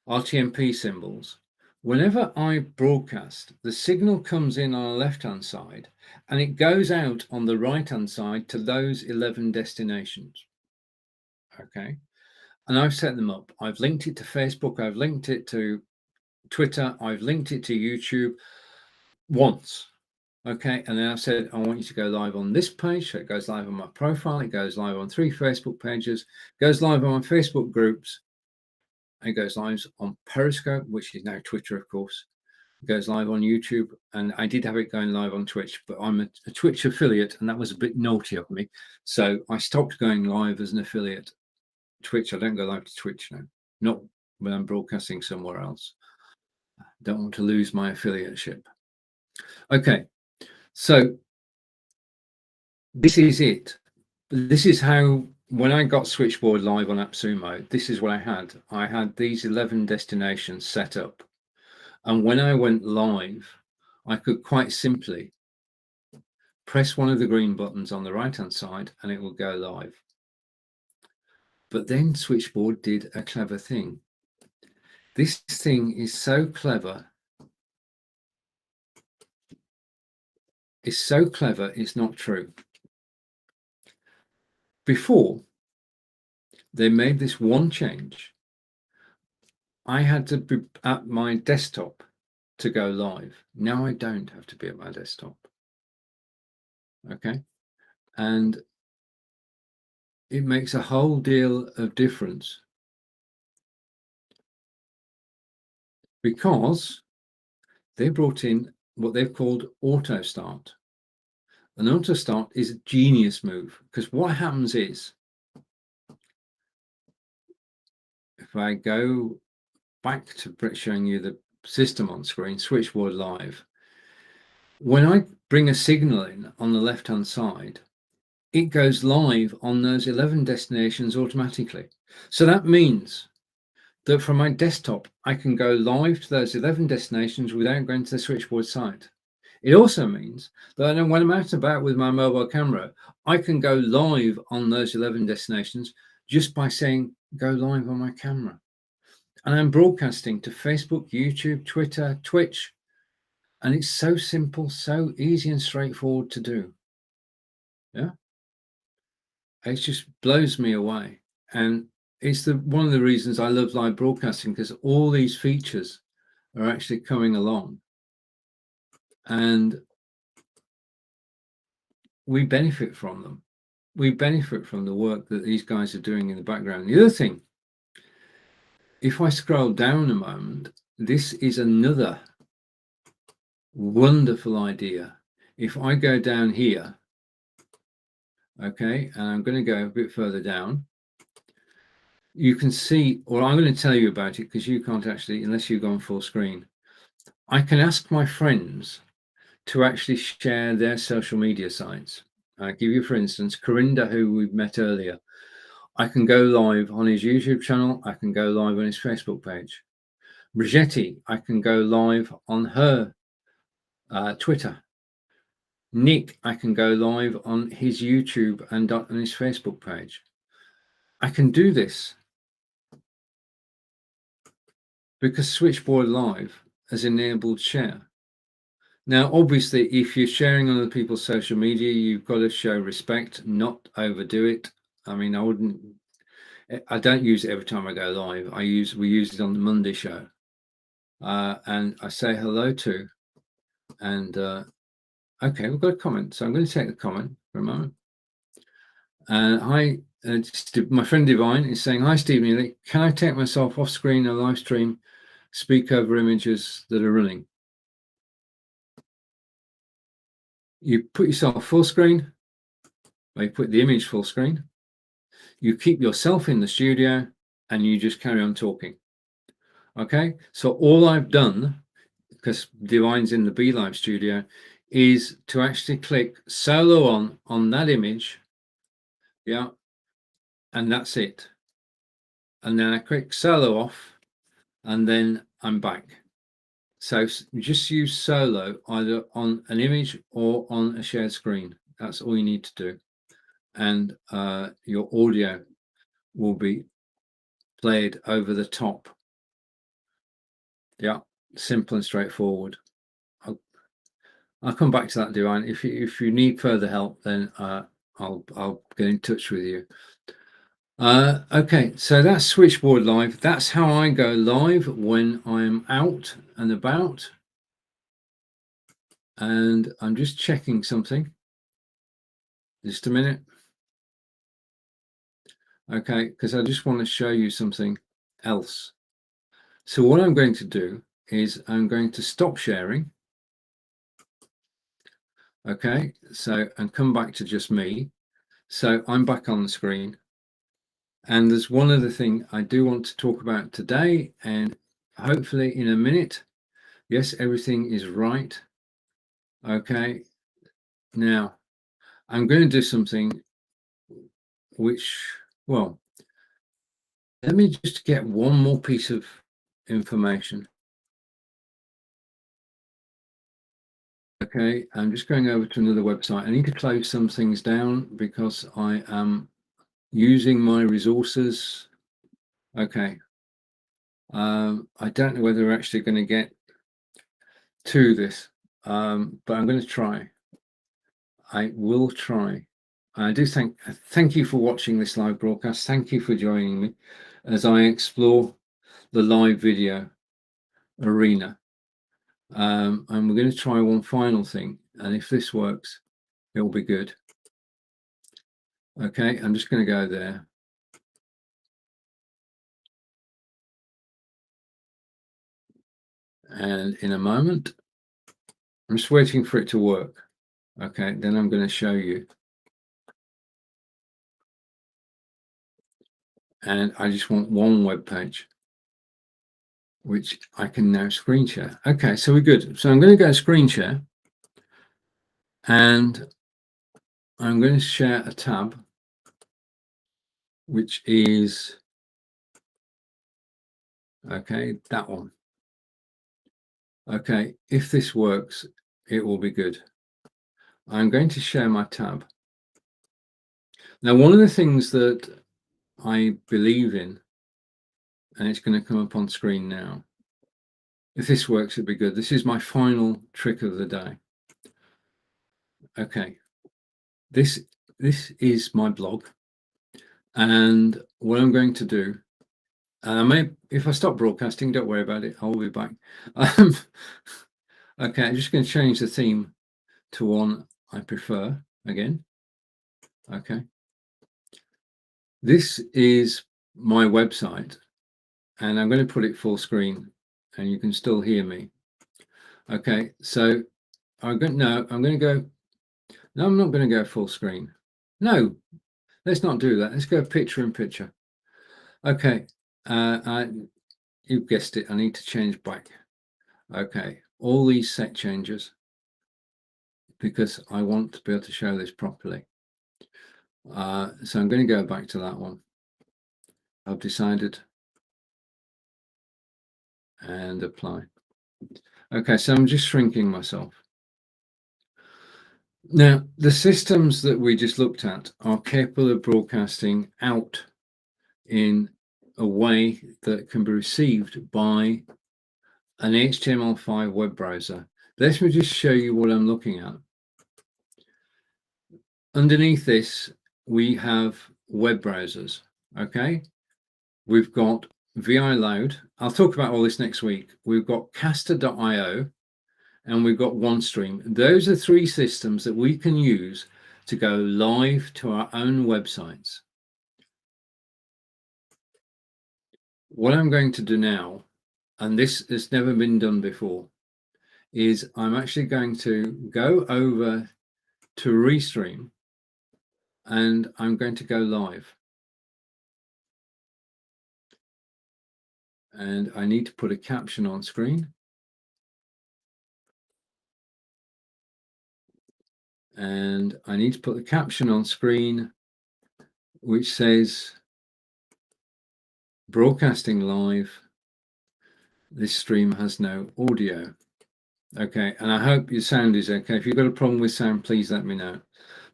RTMP symbols. Whenever I broadcast, the signal comes in on the left-hand side and it goes out on the right-hand side to those 11 destinations. Okay, and I've set them up. I've linked it to Facebook, I've linked it to Twitter, I've linked it to YouTube once. Okay, and then I've said, I want you to go live on this page. So it goes live on my profile, it goes live on 3 Facebook pages, goes live on my Facebook groups, It goes live on Periscope, which is now Twitter, of course. It goes live on YouTube, and I did have it going live on Twitch, but I'm a Twitch affiliate, and that was a bit naughty of me. So I stopped going live as an affiliate. Twitch, I don't go live to Twitch now, not when I'm broadcasting somewhere else. Don't want to lose my affiliateship. Okay, so this is it. This is how, when I got Switchboard live on AppSumo, this is what I had. I had these 11 destinations set up. And when I went live, I could quite simply press one of the green buttons on the right-hand side and it will go live. But then Switchboard did a clever thing. This thing is so clever. It's so clever, it's not true. Before, they made this one change. I had to be at my desktop to go live. Now I don't have to be at my desktop. Okay. And it makes a whole deal of difference, because they brought in what they've called auto start. An auto start is a genius move, because what happens is, if I go back to showing you the system on screen, Switchboard Live, when I bring a signal in on the left hand side, it goes live on those 11 destinations automatically. So that means that from my desktop, I can go live to those 11 destinations without going to the Switchboard site. It also means that when I'm out and about with my mobile camera, I can go live on those 11 destinations just by saying, go live on my camera. And I'm broadcasting to Facebook, YouTube, Twitter, Twitch. And it's so simple, so easy and straightforward to do. Yeah. It just blows me away. And it's one of the reasons I love live broadcasting, because all these features are actually coming along. And we benefit from them. We benefit from the work that these guys are doing in the background. The other thing, if I scroll down a moment, this is another wonderful idea. If I go down here, okay, and I'm going to go a bit further down, you can see, or I'm going to tell you about it because you can't actually, unless you've gone full screen. I can ask my friends to actually share their social media sites. I'll give you, for instance, Corinda, who we've met earlier. I can go live on his YouTube channel. I can go live on his Facebook page. Brigetti, I can go live on her Twitter. Nick, I can go live on his YouTube and on his Facebook page. I can do this because Switchboard Live has enabled share. Now, obviously, if you're sharing on other people's social media, you've got to show respect, not overdo it. I mean, I don't use it every time I go live. We use it on the Monday show. And I say hello to, and okay, we've got a comment. So I'm going to take the comment for a moment. Hi, my friend Divine is saying, hi, Stephen Ely, can I take myself off screen and live stream, speak over images that are running? You put yourself full screen, or you put the image full screen, you keep yourself in the studio, and you just carry on talking. Okay, so all I've done, because Divine's in the BeLive studio, is to actually click solo on that image. Yeah, and that's it. And then I click solo off, and then I'm back. So just use solo either on an image or on a shared screen. That's all you need to do. And your audio will be played over the top. Yeah, simple and straightforward. I'll come back to that, Divine. If you need further help, then I'll get in touch with you. Okay, so that's Switchboard Live. That's how I go live when I'm out and about. And I'm just checking something. Just a minute. Okay, because I just want to show you something else So what I'm going to do is I'm going to stop sharing. Okay, so, and come back to just me. So I'm back on the screen. And there's one other thing I do want to talk about today, and hopefully in a minute. Yes, everything is right. Okay, now I'm going to do something which, well, let me just get one more piece of information. Okay, I'm just going over to another website. I need to close some things down because I am using my resources. Okay, I don't know whether we're actually going to get to this, but I'm going to try. I will try. I do thank you for watching this live broadcast. Thank you for joining me as I explore the live video arena. And we're going to try one final thing, and if this works, it will be good. Okay, I'm just going to go there. And in a moment, I'm just waiting for it to work. Okay, then I'm going to show you. And I just want one web page, which I can now screen share. Okay, so we're good. So I'm going to go screen share, and I'm going to share a tab, which is, okay, that one. Okay, if this works, it will be good. I'm going to share my tab. Now, one of the things that I believe in, and it's going to come up on screen now. If this works, it'd be good. This is my final trick of the day. Okay, this is my blog, and what I'm going to do, and if I stop broadcasting, don't worry about it. I'll be back. Okay, I'm just going to change the theme to one I prefer again. Okay, this is my website, and I'm going to put it full screen, and you can still hear me. Okay, so I'm going to go. No, I'm not going to go full screen. No, let's not do that. Let's go picture in picture. Okay, you've guessed it. I need to change back. Okay, all these set changes because I want to be able to show this properly. So I'm going to go back to that one. I've decided and apply. Okay, so I'm just shrinking myself. Now, the systems that we just looked at are capable of broadcasting out in a way that can be received by an HTML5 web browser. Let me just show you what I'm looking at. Underneath this, we have web browsers, okay? We've got VI Loud. I'll talk about all this next week. We've got Caster.io, and we've got OneStream. Those are three systems that we can use to go live to our own websites. What I'm going to do now, and this has never been done before, is I'm actually going to go over to Restream, and I'm going to go live. And I need to put a caption on screen. And I need to put the caption on screen, which says, broadcasting live, this stream has no audio. Okay, and I hope your sound is okay. If you've got a problem with sound, please let me know.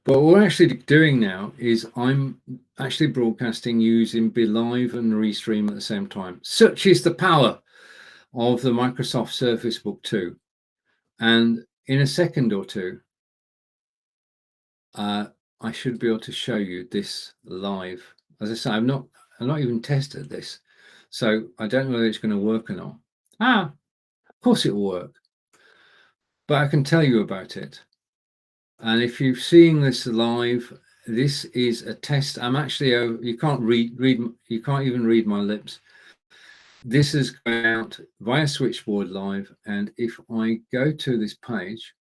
But what we're actually doing now is I'm actually broadcasting using BeLive and Restream at the same time. Such is the power of the Microsoft Surface Book 2. And in a second or two, I should be able to show you this live. As I say, I've not even tested this, so I don't know whether it's going to work or not. Of course it will work, but I can tell you about it. And if you're seeing this live, this is a test. I'm actually, you can't even read my lips. this is going out via Switchboard Live. And if I go to this page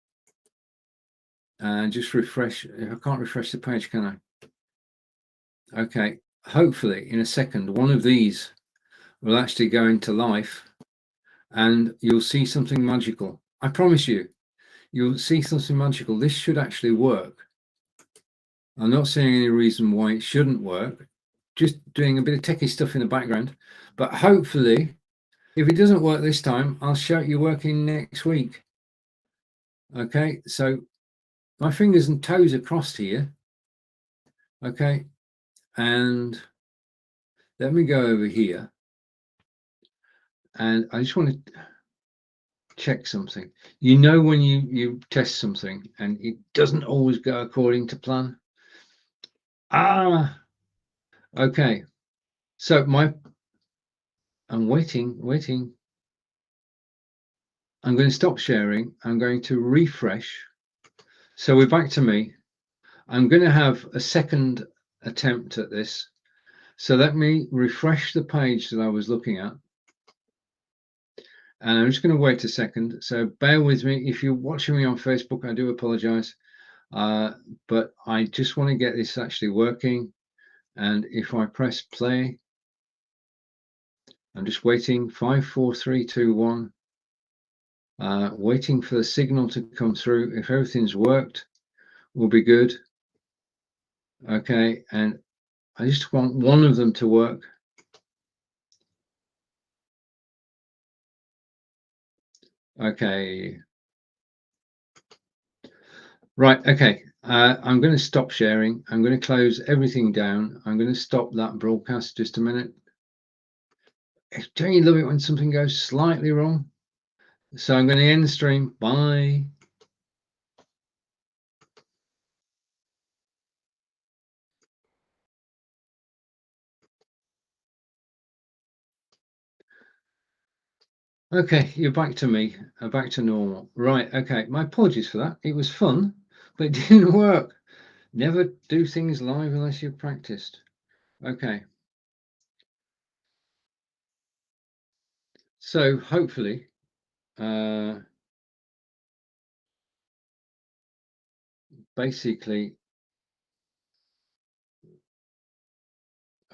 and just refresh, I can't refresh the page, can I? Okay, hopefully in a second, one of these will actually go into life and you'll see something magical. I promise you, you'll see something magical. This should actually work. I'm not seeing any reason why it shouldn't work. Just doing a bit of techie stuff in the background. But hopefully, if it doesn't work this time, I'll show you working next week. Okay, so my fingers and toes are crossed here. Okay, and let me go over here. And I just want to check something. You know, when you test something and it doesn't always go according to plan. Okay. So I'm waiting. I'm going to stop sharing. I'm going to refresh. So we're back to me. I'm going to have a second attempt at this. So let me refresh the page that I was looking at. And I'm just going to wait a second. So bear with me. If you're watching me on Facebook, I do apologize. But I just want to get this actually working. And if I press play, I'm just waiting. 5, 4, 3, 2, 1. Waiting for the signal to come through. If everything's worked, we'll be good. Okay, and I just want one of them to work. Okay. Right, okay. I'm going to stop sharing. I'm going to close everything down. I'm going to stop that broadcast just a minute. Don't you love it when something goes slightly wrong? So I'm going to end the stream. Bye. Okay, you're back to me, back to normal. Right, okay, my apologies for that. It was fun, but it didn't work. Never do things live unless you've practiced. Okay. So hopefully, basically,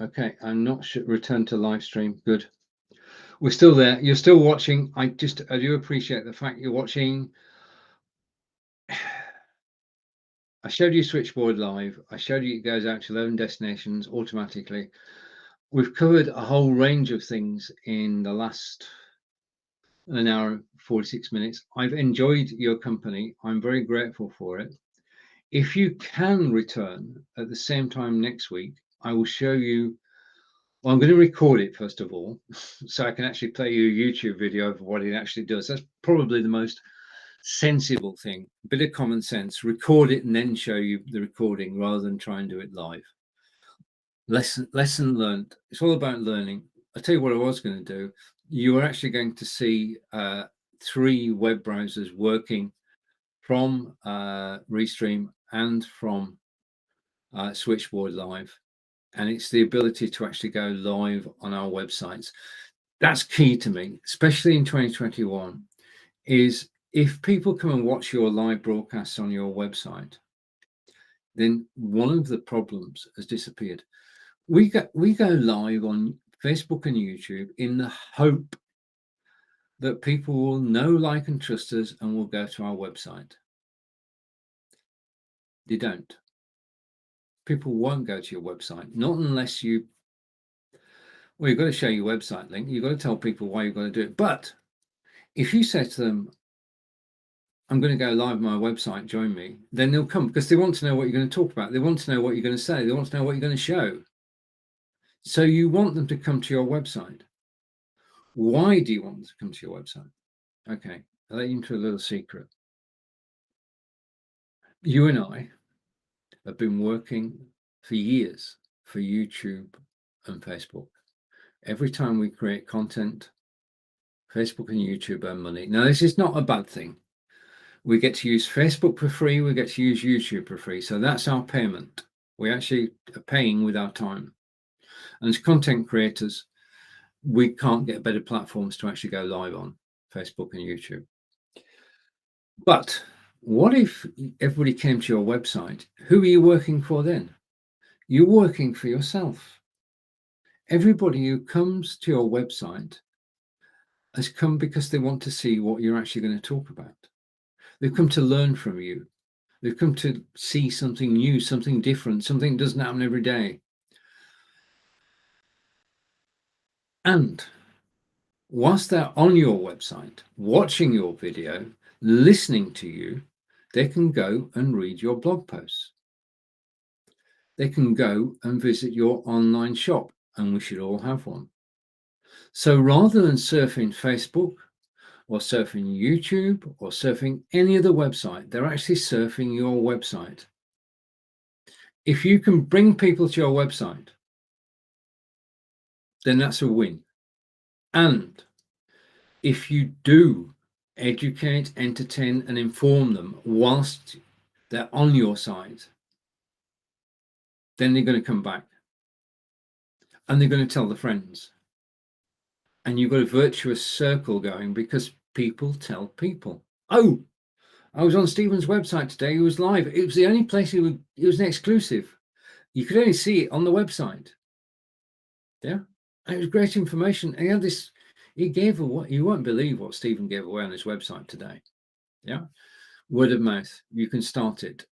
okay, I'm not sure, return to live stream. Good. We're still there. You're still watching. I do appreciate the fact you're watching. I showed you Switchboard Live. I showed you it goes out to 11 destinations automatically. We've covered a whole range of things in the last an hour and 46 minutes. I've enjoyed your company. I'm very grateful for it. If you can return at the same time next week, I will show you. Well, I'm going to record it first of all, so I can actually play you a YouTube video of what it actually does. That's probably the most sensible thing. A bit of common sense. Record it and then show you the recording rather than try and do it live. Lesson learned. It's all about learning. I'll tell you what I was going to do. You are actually going to see 3 web browsers working from Restream and from Switchboard Live. And it's the ability to actually go live on our websites. That's key to me, especially in 2021, is if people come and watch your live broadcasts on your website, then one of the problems has disappeared. We go live on Facebook and YouTube in the hope that people will know, like, and trust us and will go to our website. They don't. People won't go to your website, not unless you, well, you've got to show your website link. You've got to tell people why you've got to do it. But if you say to them, I'm going to go live on my website, join me, then they'll come because they want to know what you're going to talk about. They want to know what you're going to say. They want to know what you're going to show. So you want them to come to your website. Why do you want them to come to your website? Okay, I'll let you into a little secret. You and I have been working for years for YouTube and Facebook. Every time we create content, Facebook and YouTube earn money. Now, this is not a bad thing. We get to use Facebook for free. We get to use YouTube for free. So that's our payment. We actually are paying with our time. And as content creators, we can't get better platforms to actually go live on, Facebook and YouTube. But what if everybody came to your website? Who are you working for then? You're working for yourself. Everybody who comes to your website has come because they want to see what you're actually going to talk about. They've come to learn from you. They've come to see something new, something different, something that doesn't happen every day. And whilst they're on your website, watching your video, listening to you, they can go and read your blog posts. They can go and visit your online shop, and we should all have one. So rather than surfing Facebook or surfing YouTube or surfing any other website, they're actually surfing your website. If you can bring people to your website, then that's a win. And if you do educate, entertain, and inform them whilst they're on your site, then they're going to come back and they're going to tell their friends. And you've got a virtuous circle going because people tell people. Oh, I was on Stephen's website today. He was live. It was the only place it was an exclusive. You could only see it on the website. Yeah. And it was great information. And he had this, he gave away, you won't believe what Stephen gave away on his website today. Yeah. Word of mouth. You can start it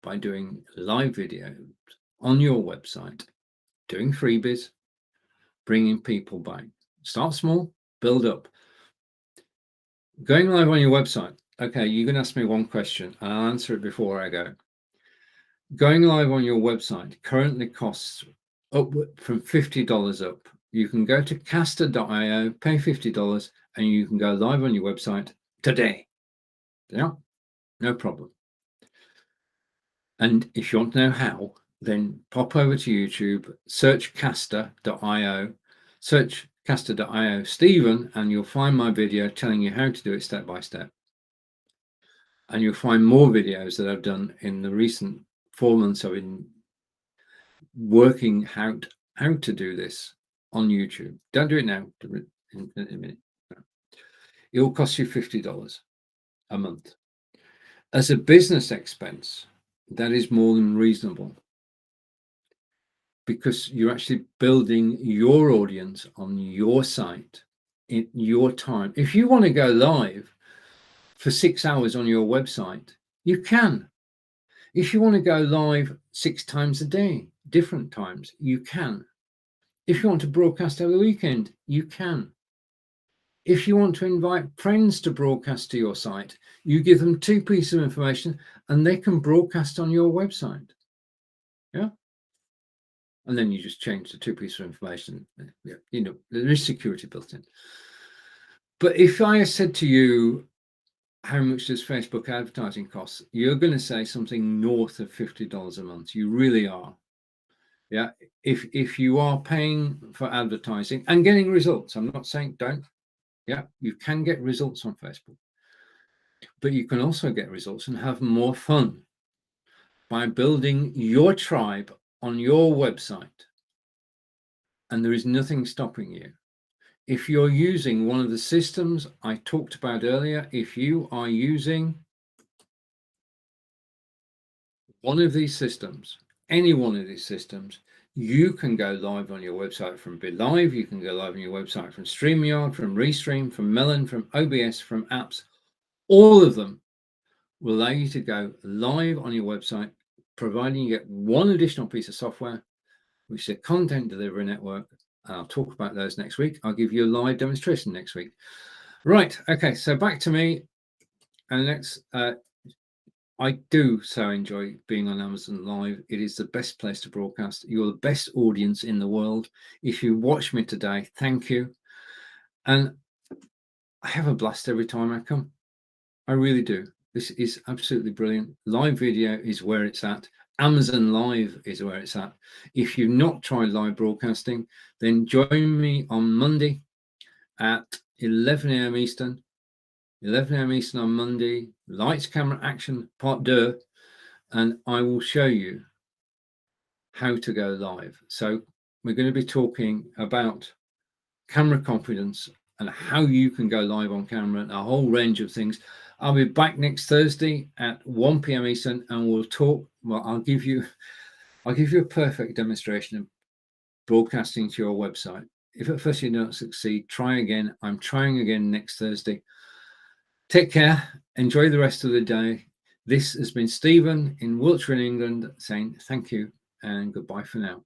by doing live videos on your website, doing freebies, bringing people back. Start small, build up. Going live on your website. Okay, you're going to ask me one question and I'll answer it before I go. Going live on your website currently costs upward from $50 up. You can go to caster.io, pay $50, and you can go live on your website today. Yeah, no problem. And if you want to know how, then pop over to YouTube, search caster.io, search caster.io Stephen, and you'll find my video telling you how to do it step by step. And you'll find more videos that I've done in the recent 4 months I've been working out how to do this on YouTube. Don't do it now, in a minute. It will cost you $50 a month. As a business expense, that is more than reasonable because you're actually building your audience on your site in your time. If you want to go live for 6 hours on your website, you can. If you want to go live 6 times a day, different times, you can. If you want to broadcast over the weekend, you can. If you want to invite friends to broadcast to your site, you give them 2 pieces of information and they can broadcast on your website. Yeah. And then you just change the 2 pieces of information. You know, there is security built in. But if I said to you, how much does Facebook advertising cost? You're going to say something north of $50 a month. You really are. Yeah. If you are paying for advertising and getting results, I'm not saying don't. Yeah, you can get results on Facebook, but you can also get results and have more fun by building your tribe on your website. And there is nothing stopping you. If you're using one of the systems I talked about earlier, if you are using one of these systems, any one of these systems, you can go live on your website from BeLive, you can go live on your website from StreamYard, from Restream, from Melon, from OBS, from apps. All of them will allow you to go live on your website, providing you get one additional piece of software, which is a content delivery network. I'll talk about those next week. I'll give you a live demonstration next week. Right, okay, so back to me. And next, I do so enjoy being on Amazon Live. It is the best place to broadcast. You're the best audience in the world. If you watch me today, thank you. And I have a blast every time I come. I really do. This is absolutely brilliant. Live video is where it's at. Amazon Live is where it's at. If you've not tried live broadcasting, then join me on Monday at 11 a.m. Eastern. 11 a.m. Eastern on Monday, lights, camera, action, part 2, and I will show you how to go live. So we're going to be talking about camera confidence, and how you can go live on camera, and a whole range of things. I'll be back next Thursday at 1 p.m. Eastern, and we'll talk. Well, I'll give you a perfect demonstration of broadcasting to your website. If at first you don't succeed, try again. I'm trying again next Thursday. Take care. Enjoy the rest of the day. This has been Stephen in Wiltshire in England saying thank you and goodbye for now.